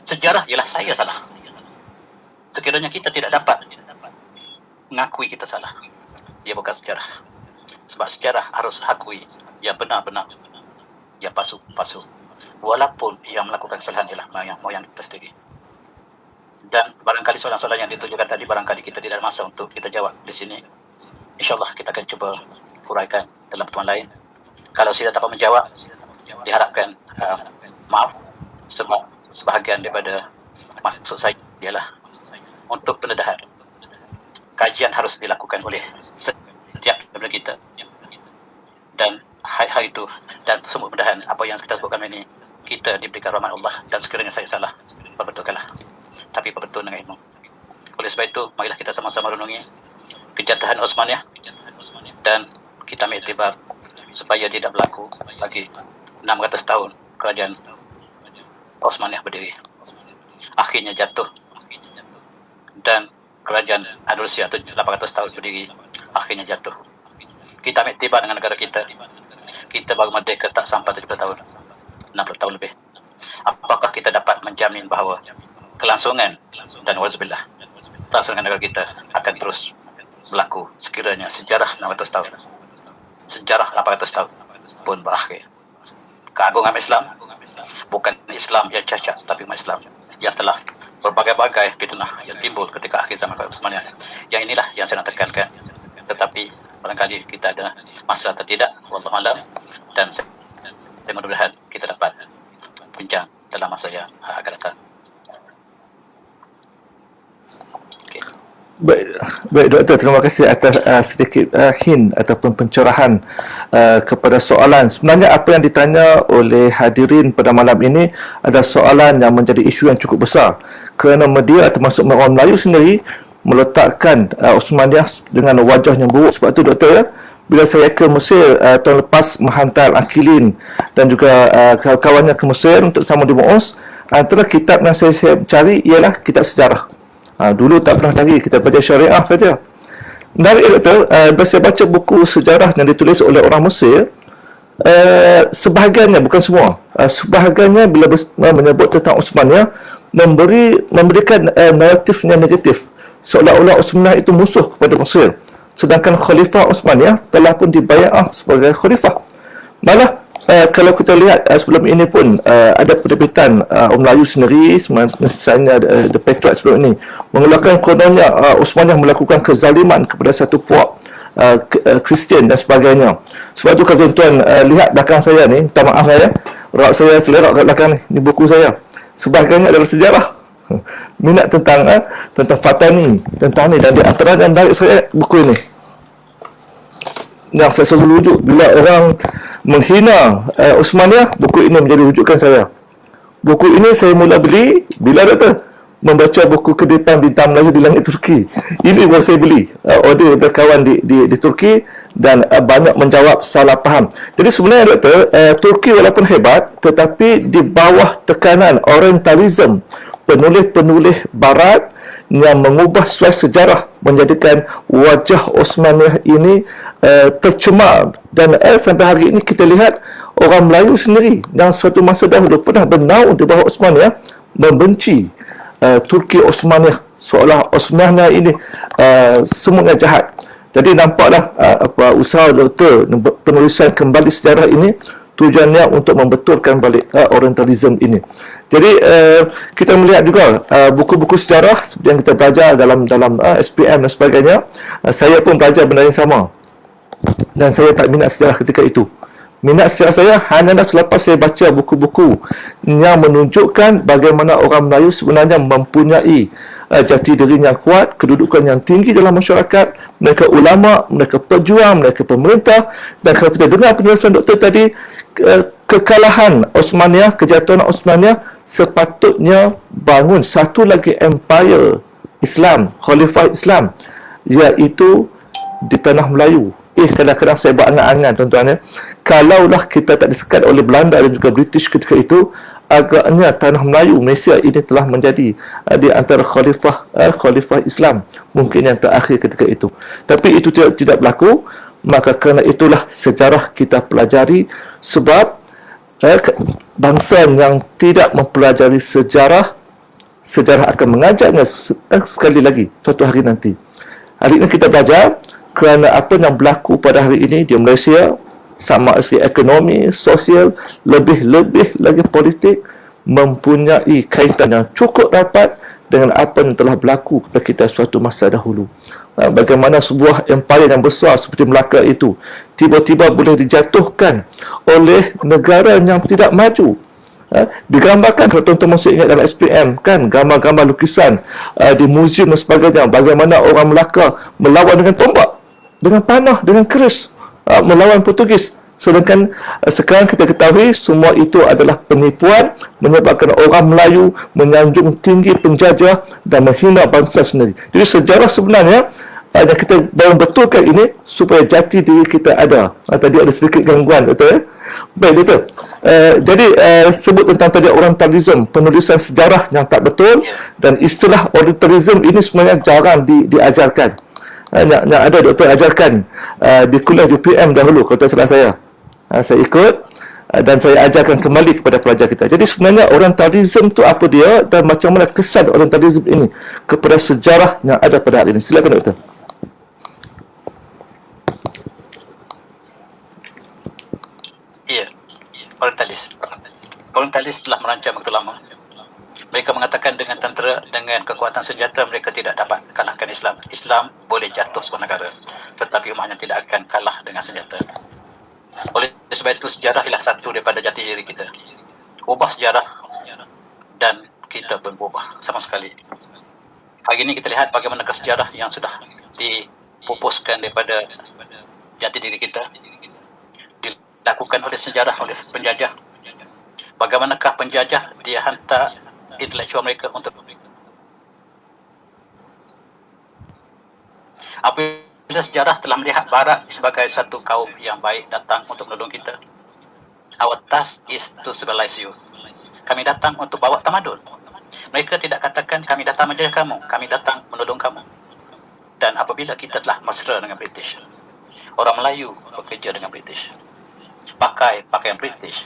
Sejarah ialah saya salah. Sekiranya kita tidak dapat mengakui kita salah, dia bukan sejarah. Sebab sejarah harus akui yang benar-benar, yang palsu-palsu. Walaupun yang melakukan kesalahan ialah moyang kita sendiri. Dan barangkali soalan-soalan yang ditujukan tadi, barangkali kita tidak ada masa untuk kita jawab di sini. InsyaAllah kita akan cuba huraikan dalam pertemuan lain. Kalau tidak dapat menjawab, diharapkan maaf, sebab sebahagian daripada maksud saya ialah untuk pendedahan. Kajian harus dilakukan oleh setiap daripada kita. Dan hal itu dan semua pendedahan apa yang kita sebutkan ini, kita diberikan rahmat Allah, dan sekiranya saya salah, perbetulkanlah. Tapi perbetul dengan ilmu. Oleh sebab itu, marilah kita sama-sama renungi kejatuhan Osmania dan kita ambil iktibar supaya tidak berlaku lagi 600 tahun kerajaan Osmania berdiri. Akhirnya jatuh. Dan kerajaan Andalusia 800 tahun berdiri, akhirnya jatuh. Kita ambil iktibar dengan negara kita. Kita baru merdeka tak sampai 70 tahun. 60 tahun lebih. Apakah kita dapat menjamin bahawa kelangsungan dan wazubillah kelangsungan negara kita akan terus berlaku sekiranya sejarah 600 tahun, sejarah 800 tahun pun berakhir? Keagungan Islam bukan Islam yang cacat, tapi Islam yang telah berbagai-bagai fitnah yang timbul ketika akhir zaman Osmania. Yang inilah yang saya nak tekankan. Tetapi barangkali kita ada masa atau tidak, wallahu alam, dan saya mudah-mudahan kita dapat bincang dalam masa yang akan datang. Okey. Baik, baik doktor, terima kasih atas sedikit hint ataupun pencerahan kepada soalan. Sebenarnya apa yang ditanya oleh hadirin pada malam ini adalah soalan yang menjadi isu yang cukup besar, kerana media termasuk orang Melayu sendiri meletakkan Osmaniyah dengan wajah yang buruk. Sebab tu doktor, ya, bila saya ke Mesir tahun lepas menghantar Akilin dan juga kawan-kawannya ke Mesir untuk sama di Mu'uz, antara kitab yang saya cari ialah kitab sejarah. Dulu tak pernah cari, kita baca syariah saja. Menarik doktor, bila saya baca buku sejarah yang ditulis oleh orang Mesir, sebahagiannya, bukan semua, sebahagiannya bila menyebut tentang Osmaniyah, memberikan naratif yang negatif, seolah-olah Osmaniyah itu musuh kepada Mesir, sedangkan Khalifah Osmaniyah telah pun dibayar sebagai Khalifah. Malah kalau kita lihat sebelum ini pun ada penerbitan orang Melayu sendiri, misalnya The Patriot sebelum ini, mengeluarkan kononnya Osmaniyah melakukan kezaliman kepada satu puak Kristian dan sebagainya. Sebab tu kalau tuan lihat belakang saya ni, minta maaf saya, rak saya selerak kat belakang ni buku saya. Sebahagiannya adalah sejarah. Minat tentang Fatani, tentang ni, dan di antara yang menarik saya buku ini. Yang saya selalu rujuk bila orang menghina Osmaniyah, buku ini menjadi rujukan saya. Buku ini saya mula beli bila doktor membaca buku Kedipan Bintang Melayu di Langit Turki. Ini baru saya beli, order daripada kawan di Turki, dan banyak menjawab salah faham. Jadi sebenarnya doktor, Turki walaupun hebat, tetapi di bawah tekanan Orientalism, penulis-penulis barat yang mengubah suai sejarah, menjadikan wajah Osmaniyah ini tercemar. Dan sampai hari ini kita lihat orang Melayu sendiri yang suatu masa dahulu pernah bernaung di bawah Osmaniyah membenci Turki Osmaniyah, seolah Osmaniyah ini semuanya jahat. Jadi nampaklah usaha doktor penulisan kembali sejarah ini tujuannya untuk membetulkan balik Orientalism ini. Jadi kita melihat juga buku-buku sejarah yang kita belajar dalam SPM dan sebagainya. Saya pun belajar benda yang sama, dan saya tak minat sejarah ketika itu. Minat sejarah saya hanyalah selepas saya baca buku-buku yang menunjukkan bagaimana orang Melayu sebenarnya mempunyai jati diri yang kuat, kedudukan yang tinggi dalam masyarakat, mereka ulama, mereka pejuang, mereka pemerintah. Dan kalau kita dengar penjelasan doktor tadi, kekalahan Osmaniyah, kejatuhan Osmaniyah sepatutnya bangun satu lagi empire Islam, Khalifah Islam, iaitu di tanah Melayu. Kadang-kadang saya berangan-angan tuan-tuan, ya, kalaulah kita tak disekat oleh Belanda dan juga British ketika itu, agaknya tanah Melayu Malaysia ini telah menjadi di antara khalifah Islam mungkin yang terakhir ketika itu. Tapi itu tidak berlaku. Maka kerana itulah sejarah kita pelajari, sebab bangsa yang tidak mempelajari sejarah akan mengajaknya sekali lagi suatu hari nanti. Hari ini kita belajar kerana apa yang berlaku pada hari ini di Malaysia, sama segi ekonomi, sosial, lebih-lebih lagi politik, mempunyai kaitan yang cukup rapat dengan apa yang telah berlaku kepada kita suatu masa dahulu. Bagaimana sebuah empire yang besar seperti Melaka itu tiba-tiba boleh dijatuhkan oleh negara yang tidak maju. Digambarkan, kalau tuan-tuan masih ingat dalam SPM kan, gambar-gambar lukisan di muzium dan sebagainya, bagaimana orang Melaka melawan dengan tombak, dengan panah, dengan keris, melawan Portugis. Sedangkan sekarang kita ketahui semua itu adalah penipuan, menyebabkan orang Melayu menyanjung tinggi penjajah dan menghina bangsa sendiri. Jadi sejarah sebenarnya yang kita baru betulkan ini supaya jati diri kita ada. Tadi ada sedikit gangguan, betul ya? Baik, betul. Jadi sebut tentang tadi Orientalism, penulisan sejarah yang tak betul, dan istilah Orientalism ini sebenarnya jarang diajarkan. Yang ada doktor ajarkan di kuliah UPM dahulu, kalau tak salah saya. Saya ikut dan saya ajarkan kembali kepada pelajar kita. Jadi sebenarnya Orientalism tu apa dia, dan macam mana kesan Orientalism ini kepada sejarah yang ada pada hari ini. Silakan doktor. Ya, Orientalis telah merancang begitu lama. Mereka mengatakan dengan tentera, dengan kekuatan senjata mereka tidak dapat kalahkan Islam. Islam boleh jatuh sebuah negara, tetapi umatnya tidak akan kalah dengan senjata. Oleh sebab itu sejarah ialah satu daripada jati diri kita. Ubah sejarah dan kita pun berubah sama sekali. Pagi ini kita lihat bagaimana sejarah yang sudah dipupuskan daripada jati diri kita, dilakukan oleh sejarah, oleh penjajah. Bagaimanakah penjajah dia hantar intelektual mereka untuk apabila sejarah telah melihat Barat sebagai satu kaum yang baik datang untuk menolong kita. Our task is to civilize you. Kami datang untuk bawa tamadun. Mereka tidak katakan kami datang menjaga kamu, kami datang menolong kamu. Dan apabila kita telah mesra dengan British, orang Melayu bekerja dengan British, pakai pakaian British,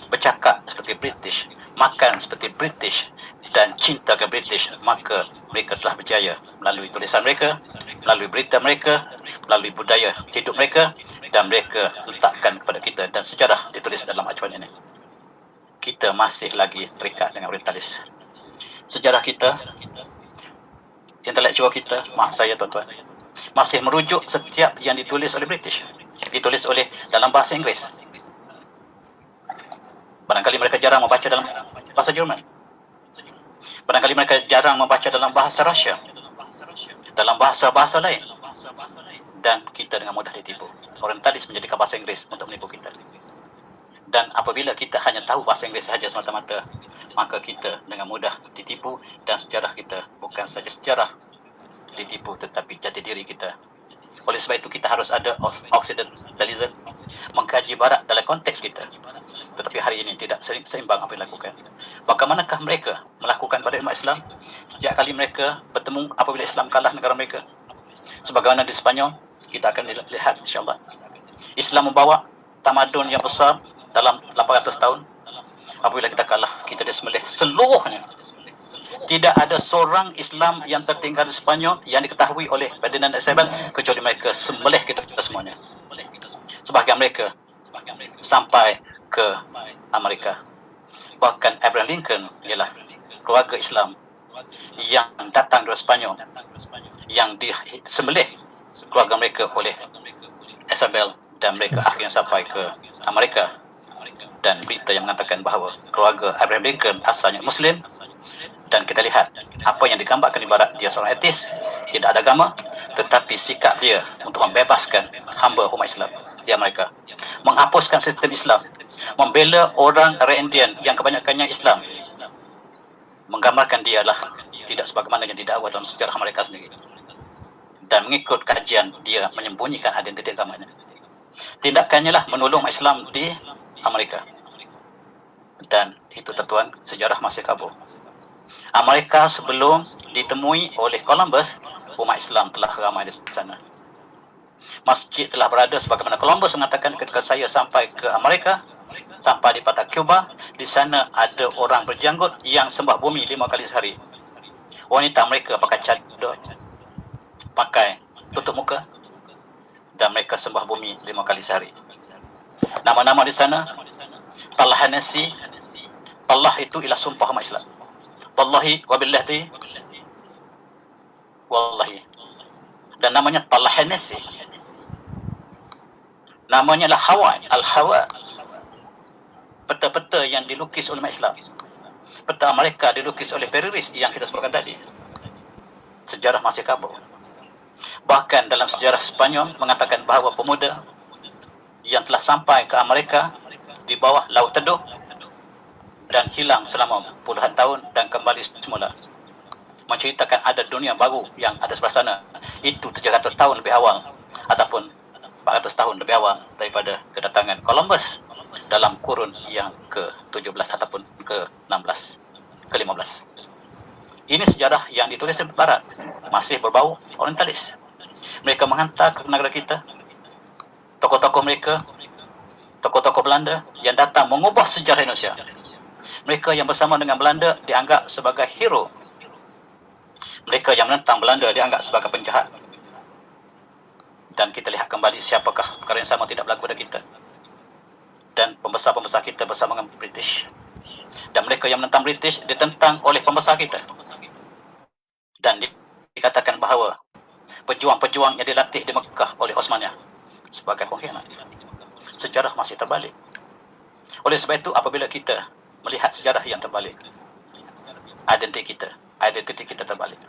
bercakap seperti British, makan seperti British, dan cinta ke British, maka mereka telah berjaya melalui tulisan mereka, melalui berita mereka, melalui budaya hidup mereka, dan mereka letakkan kepada kita, dan sejarah ditulis dalam acuan ini. Kita masih lagi terikat dengan britalis. Sejarah kita, intelektual kita, maaf saya tuan-tuan, masih merujuk setiap yang ditulis oleh British, ditulis oleh dalam bahasa Inggeris. Barangkali mereka jarang membaca dalam bahasa Jerman. Barangkali mereka jarang membaca dalam bahasa Rusia, dalam bahasa-bahasa lain. Dan kita dengan mudah ditipu. Orientalis menjadikan bahasa Inggeris untuk menipu kita. Dan apabila kita hanya tahu bahasa Inggeris sahaja semata-mata, maka kita dengan mudah ditipu, dan sejarah kita bukan saja sejarah ditipu tetapi jati diri kita. Oleh sebab itu kita harus ada Occidentalism, mengkaji Barat dalam konteks kita. Tetapi hari ini tidak seimbang apa yang dilakukan. Bagaimanakah mereka melakukan pada umat Islam setiap kali mereka bertemu apabila Islam kalah negara mereka? Sebagaimana di Sepanyol, kita akan lihat insyaAllah. Islam membawa tamadun yang besar dalam 800 tahun. Apabila kita kalah, kita disembelih seluruhnya. Tidak ada seorang Islam yang tertinggal di Sepanyol yang diketahui oleh Ferdinand Isabel kecuali mereka sembelih kita semuanya. Sebahagian mereka sampai ke Amerika. Bahkan Abraham Lincoln ialah keluarga Islam yang datang dari Sepanyol, yang disembelih keluarga mereka oleh Isabel, dan mereka akhirnya sampai ke Amerika. Dan berita yang mengatakan bahawa keluarga Abraham Lincoln asalnya Muslim. Dan kita lihat apa yang digambarkan di Barat. Dia seorang etis, tidak ada agama, tetapi sikap dia untuk membebaskan hamba umat Islam di Amerika, menghapuskan sistem Islam, membela orang Indian yang kebanyakannya Islam, menggambarkan dialah tidak sebagaimana yang didakwa dalam sejarah mereka sendiri. Dan mengikut kajian, dia menyembunyikan identiti agamanya. Tindakannya lah menolong Islam di Amerika. Dan itu tuan, sejarah masih kabur. Amerika sebelum ditemui oleh Columbus, umat Islam telah ramai di sana. Masjid telah berada sebagaimana Columbus mengatakan ketika saya sampai ke Amerika, sampai di Pantai Cuba, di sana ada orang berjanggut yang sembah bumi 5 kali sehari. Wanita mereka pakai cadar, pakai tutup muka, dan mereka sembah bumi 5 kali sehari. Nama-nama di sana, Allah Hanasi. Allah itu ialah sumpah umat Islam. Wallahi wabillahi wallahi. Dan namanya Allah Hanasi. Namanya adalah Hawa, Al-Hawa. Peta-peta yang dilukis oleh umat Islam. Peta Amerika dilukis oleh Ferris yang kita sebutkan tadi. Sejarah masih kabur. Bahkan dalam sejarah Sepanyol mengatakan bahawa pemuda yang telah sampai ke Amerika di bawah Laut Teduh dan hilang selama puluhan tahun dan kembali semula, menceritakan ada dunia baru yang ada sebelah sana. Itu 700 tahun lebih awal ataupun 400 tahun lebih awal daripada kedatangan Columbus dalam kurun yang ke-17 ataupun ke-16, ke-15. Ini sejarah yang ditulis di Barat, masih berbau orientalis. Mereka menghantar ke negara kita tokoh-tokoh mereka, tokoh-tokoh Belanda yang datang mengubah sejarah Indonesia. Mereka yang bersama dengan Belanda dianggap sebagai hero. Mereka yang menentang Belanda dianggap sebagai penjahat. Dan kita lihat kembali siapakah perkara yang sama tidak berlaku pada kita. Dan pembesar-pembesar kita bersama dengan British. Dan mereka yang menentang British ditentang oleh pembesar kita. Dan dikatakan bahawa pejuang-pejuang yang dilatih di Mekah oleh Osmania sebagai pengkhianat. Sejarah masih terbalik. Oleh sebab itu apabila kita melihat sejarah yang terbalik, identiti kita terbalik.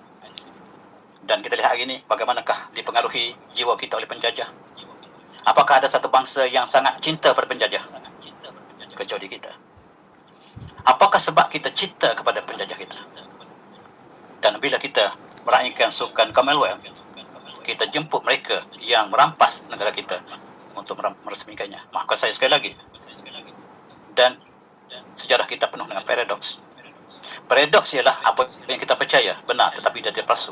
Dan kita lihat hari ini bagaimanakah dipengaruhi jiwa kita oleh penjajah. Apakah ada satu bangsa yang sangat cinta pada penjajah? Kecuali kita. Apakah sebab kita cinta kepada penjajah kita? Dan bila kita meraihkan sukan Commonwealth, kita jemput mereka yang merampas negara kita untuk meresmikannya. Maafkan saya sekali lagi. Dan sejarah kita penuh dengan paradoks. Paradoks ialah apa yang kita percaya benar tetapi dia palsu.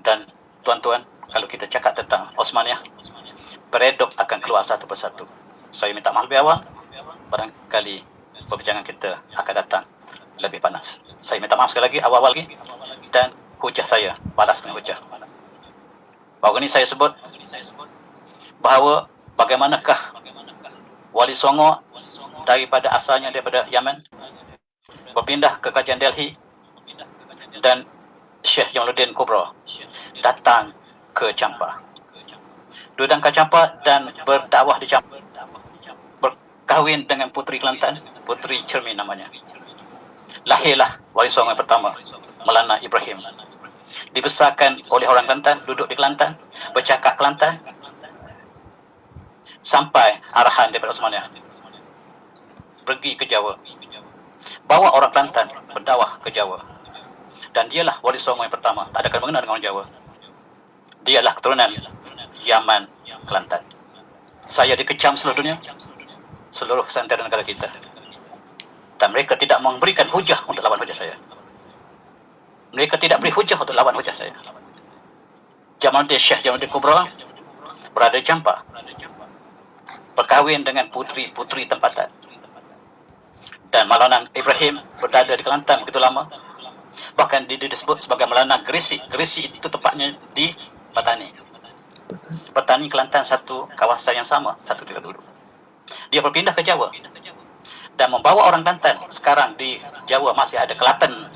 Dan tuan-tuan, kalau kita cakap tentang Osmaniyah, paradoks akan keluar satu persatu. Saya minta maaf lebih awal, barangkali perbincangan kita akan datang lebih panas. Saya minta maaf sekali lagi, awal-awal lagi, dan hujah saya balas dengan hujah. Bahawa ini saya sebut bahawa bagaimanakah Wali Songo daripada asalnya daripada Yaman berpindah ke kerajaan Delhi, dan Syekh Jamaluddin Kubra datang ke Champa, datang ke Champa dan berdakwah di Champa, berkahwin dengan puteri Kelantan, Puteri Cermin namanya. Lahirlah Wali Songo yang pertama, Maulana Ibrahim. Dibesarkan oleh orang Kelantan, duduk di Kelantan, bercakap Kelantan, sampai arahan daripada Osmaniyah pergi ke Jawa, bawa orang Kelantan berdakwah ke Jawa. Dan dialah Wali Songo yang pertama, tak ada kena mengena dengan orang Jawa. Dialah keturunan Yaman Kelantan. Saya dikecam seluruh dunia, seluruh santera negara kita, dan mereka tidak memberikan hujah untuk lawan hujah saya. Mereka tidak beri hujah untuk lawan hujah saya. Jamaluddin, Syekh Jamaluddin Kubra berada di Champa, berkahwin dengan puteri-puteri tempatan. Dan Maulana Ibrahim berada di Kelantan begitu lama. Bahkan disebut sebagai Maulana Gerisi. Gerisi itu tepatnya di Patani. Patani Kelantan satu kawasan yang sama, satu tempat duduk. Dia berpindah ke Jawa dan membawa orang Kelantan. Sekarang di Jawa masih ada Kelantan,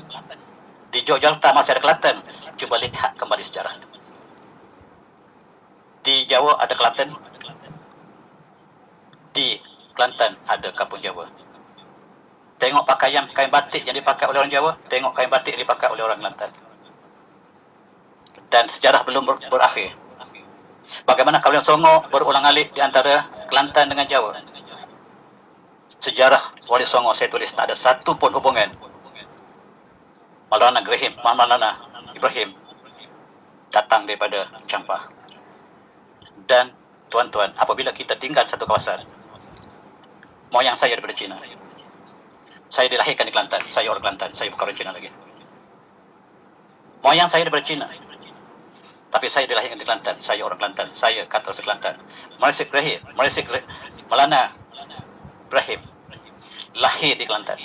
di Yogyakarta masih ada Kelantan. Cuba lihat kembali sejarah. Di Jawa ada Kelantan, di Kelantan ada Kampung Jawa. Tengok pakaian kain batik yang dipakai oleh orang Jawa, tengok kain batik yang dipakai oleh orang Kelantan. Dan sejarah belum berakhir. Bagaimana kawalan Songo berulang-alik di antara Kelantan dengan Jawa. Sejarah Wali Songo saya tulis tak ada satu pun hubungan Maulana Ibrahim datang daripada Champa. Dan tuan-tuan, apabila kita tinggal satu kawasan, moyang saya daripada Cina. Saya dilahirkan di Kelantan, saya orang Kelantan, saya bukan orang Cina lagi. Moyang saya daripada Cina, tapi saya dilahirkan di Kelantan, saya orang Kelantan, saya kata Kelantan. Maulana Ibrahim lahir di Kelantan,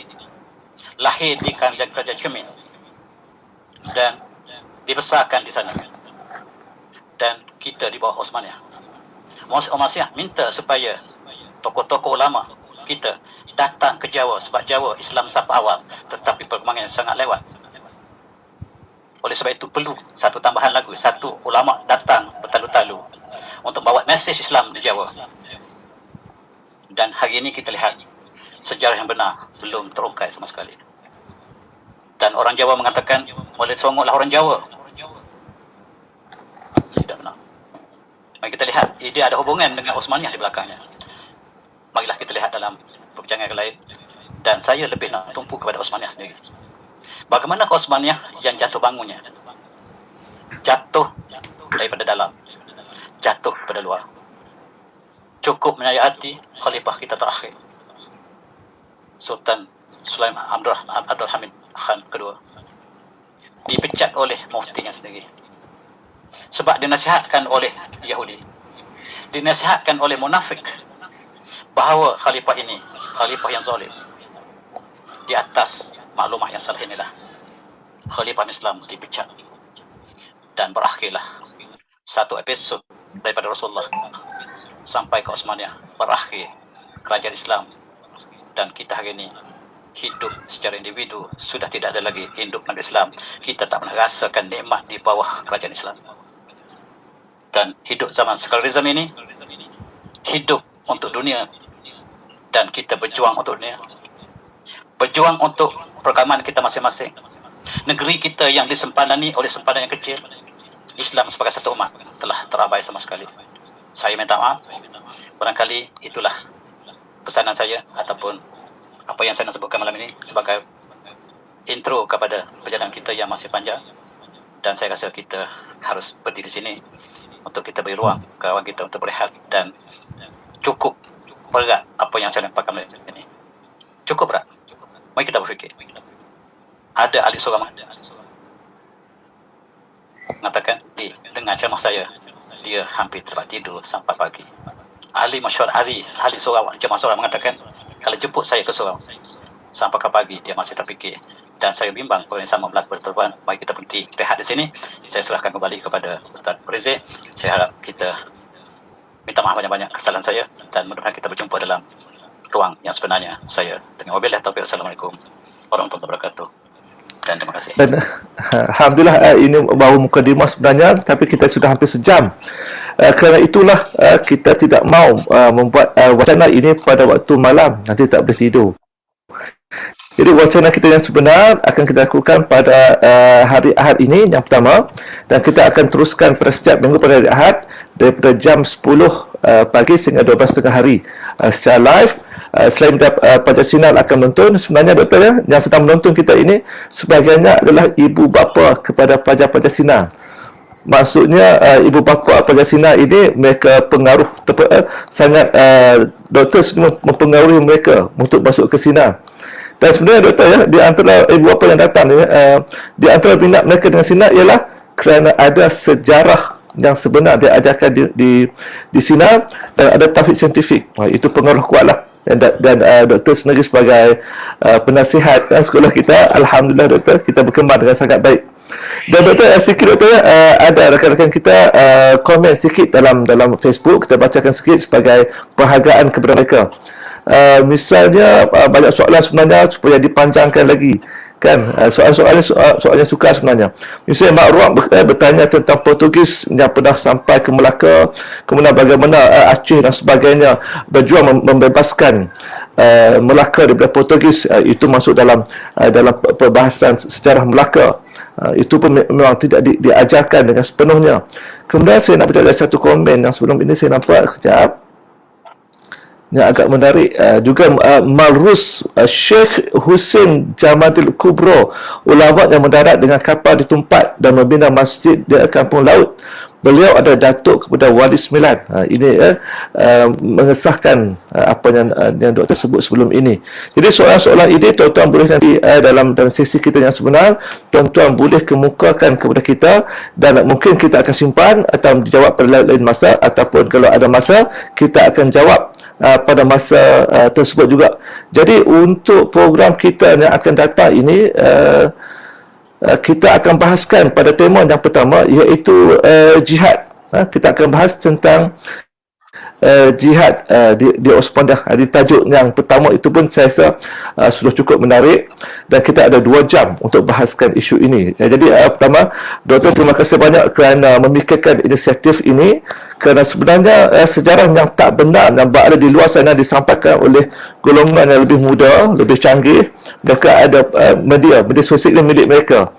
lahir di kerajaan Cermin, dan dibesarkan di sana. Dan kita di bawah Osmaniyah. Osmaniyah minta supaya tokoh-tokoh ulama kita datang ke Jawa, sebab Jawa Islam sampai awal, tetapi perkembangan sangat lewat. Oleh sebab itu perlu satu tambahan lagu, satu ulama datang bertalu-talu untuk bawa mesej Islam di Jawa. Dan hari ini kita lihat sejarah yang benar belum terungkap sama sekali. Dan orang Jawa mengatakan Wali Songo lah orang Jawa. Tidak benar. Mari kita lihat, dia ada hubungan dengan Osmaniyah di belakangnya. Marilah kita lihat dalam perbincangan yang lain. Dan saya lebih nak tumpu kepada Osmaniyah sendiri. Bagaimana Osmaniyah yang jatuh bangunnya? Jatuh daripada dalam, jatuh pada luar. Cukup menyayati khalifah kita terakhir, Sultan Sulaiman Abdul Hamid Khan kedua, dipecat oleh muftinya sendiri. Sebab dinasihatkan oleh Yahudi, dinasihatkan oleh munafik, bahawa khalifah ini khalifah yang zalim. Di atas maklumah yang salah inilah khalifah Islam dipecat, dan berakhirlah satu episod daripada Rasulullah sampai ke Osmaniyah, berakhir kerajaan Islam. Dan kita hari ini hidup secara individu, sudah tidak ada lagi induk negara Islam. Kita tak pernah rasakan nikmat di bawah kerajaan Islam. Dan hidup zaman sekularisme ini, hidup untuk dunia, dan kita berjuang untuk dunia, berjuang untuk perkembangan kita masing-masing, negeri kita yang disempanani oleh sempadan yang kecil, Islam sebagai satu umat telah terabai sama sekali. Saya minta maaf, barangkali itulah pesanan saya ataupun apa yang saya nak sebutkan malam ini sebagai intro kepada perjalanan kita yang masih panjang, dan saya rasa kita harus berhenti di sini untuk kita beri ruang kawan kita untuk berehat, dan cukup berat apa yang saya nampakkan malam ini. Cukup berat. Mari kita berfikir. Ada ahli seorang mengatakan dengan ceramah saya, dia hampir terlepas tidur sampai pagi. Ahli masyarakat, ahli Sorau, jemaah Sorau mengatakan, kalau jemput saya ke Sorau sampai ke pagi, dia masih terfikir. Dan saya bimbang kalau yang sama berlaku berterusan. Mari kita berhenti rehat di sini. Saya serahkan kembali kepada Ustaz Rizik. Saya harap kita minta maaf banyak-banyak kesalahan saya, dan mudah-mudahan kita berjumpa dalam ruang yang sebenarnya. Saya dengan wabillahi taufiq. Assalamualaikum warahmatullahi wabarakatuh. Dan terima kasih. Dan alhamdulillah, ini baru mukadimah sebenarnya, tapi kita sudah hampir sejam. Kerana itulah kita tidak mau membuat wacana ini pada waktu malam, nanti tak boleh tidur. Jadi wacana kita yang sebenar akan kita lakukan pada hari Ahad ini yang pertama, dan kita akan teruskan pada setiap minggu pada hari Ahad daripada jam 10 pagi sehingga 12 tengah hari secara live. Selain Pancasila akan menonton, sebenarnya doktor yang sedang menonton kita ini sebahagiannya adalah ibu bapa kepada pelajar Pancasila. Maksudnya ibu bapa Pancasila ini mereka pengaruh sangat, doktor mempengaruhi mereka untuk masuk ke Sina. Dan sebenarnya doktor di antara ibu bapa yang datang ni, di antara minat mereka dengan Sina ialah kerana ada sejarah yang sebenar diajarkan di Sina, dan ada tauhid saintifik. Itu pengaruh kuatlah. Dan doktor sendiri sebagai penasihat sekolah kita, alhamdulillah doktor, kita berkembang dengan sangat baik. Dan doktor, sikit doktor, ada rakan-rakan kita komen sikit dalam Facebook, kita bacakan sikit sebagai penghargaan kepada mereka. Misalnya banyak soalan sebenarnya supaya dipanjangkan lagi, kan? Soalan yang sukar sebenarnya. Misalnya Mak Ruang bertanya tentang Portugis yang pernah sampai ke Melaka, kemudian bagaimana Aceh dan sebagainya berjuang membebaskan Melaka daripada Portugis. Itu masuk dalam perbahasan sejarah Melaka. Itu pun memang tidak diajarkan dengan sepenuhnya. Kemudian saya nak baca ada satu komen yang sebelum ini saya nampak sekejap, yang agak menarik juga. Malrus Sheikh Hussein Jamadil Kubro, ulama yang mendarat dengan kapal di Tumpat dan membina masjid di kampung laut. Beliau adalah datuk kepada Wali Sembilan. Ini mengesahkan apa yang doktor sebut sebelum ini. Jadi soalan-soalan ini tuan-tuan boleh nanti dalam sesi kita yang sebenar, tuan-tuan boleh kemukakan kepada kita, dan mungkin kita akan simpan atau dijawab pada lain masa, ataupun kalau ada masa kita akan jawab pada masa tersebut juga. Jadi untuk program kita yang akan datang ini, kita akan bahaskan pada tema yang pertama, iaitu jihad. Kita akan bahas tentang jihad di Osmandah. Di tajuk yang pertama itu pun saya rasa sudah cukup menarik, dan kita ada 2 jam untuk bahaskan isu ini. Jadi pertama, doktor, terima kasih banyak kerana memikirkan inisiatif ini, kerana sebenarnya sejarah yang tak benar yang berada di luar sana disampaikan oleh golongan yang lebih muda, lebih canggih. Mereka ada media sosial ini milik mereka.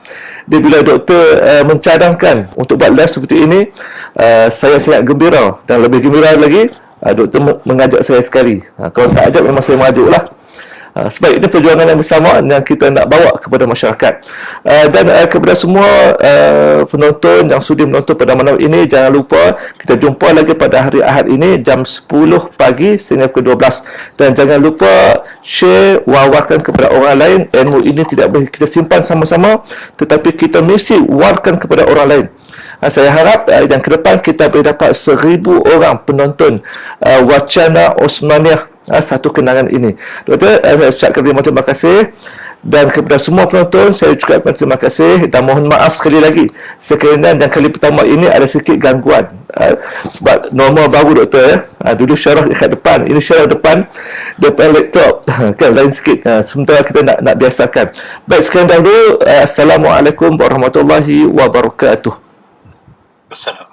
Jadi bila doktor mencadangkan untuk buat live seperti ini, saya sangat gembira, dan lebih gembira lagi doktor mengajak saya sekali. Kalau tak ajak memang saya mengajak lah. Sebab ini perjuangan yang bersama yang kita nak bawa kepada masyarakat. Dan kepada semua penonton yang sudi menonton pada malam ini, jangan lupa kita jumpa lagi pada hari Ahad ini jam 10 pagi sehingga ke 12. Dan jangan lupa share, wawarkan kepada orang lain. Ilmu ini tidak boleh kita simpan sama-sama, tetapi kita mesti warkan kepada orang lain. Saya harap yang ke depan kita boleh dapat 1000 orang penonton wacana Osmaniyah satu kenangan ini. Doktor, saya ucapkan terima kasih, dan kepada semua penonton saya juga terima kasih, dan mohon maaf sekali lagi sekiranya yang kali pertama ini ada sedikit gangguan sebab normal baru doktor dulu syarah dekat depan, ini syarah depan laptop kan lain sikit. Sementara kita nak biasakan. Baik, sekian dahulu. Assalamualaikum warahmatullahi wabarakatuh. Assalamualaikum.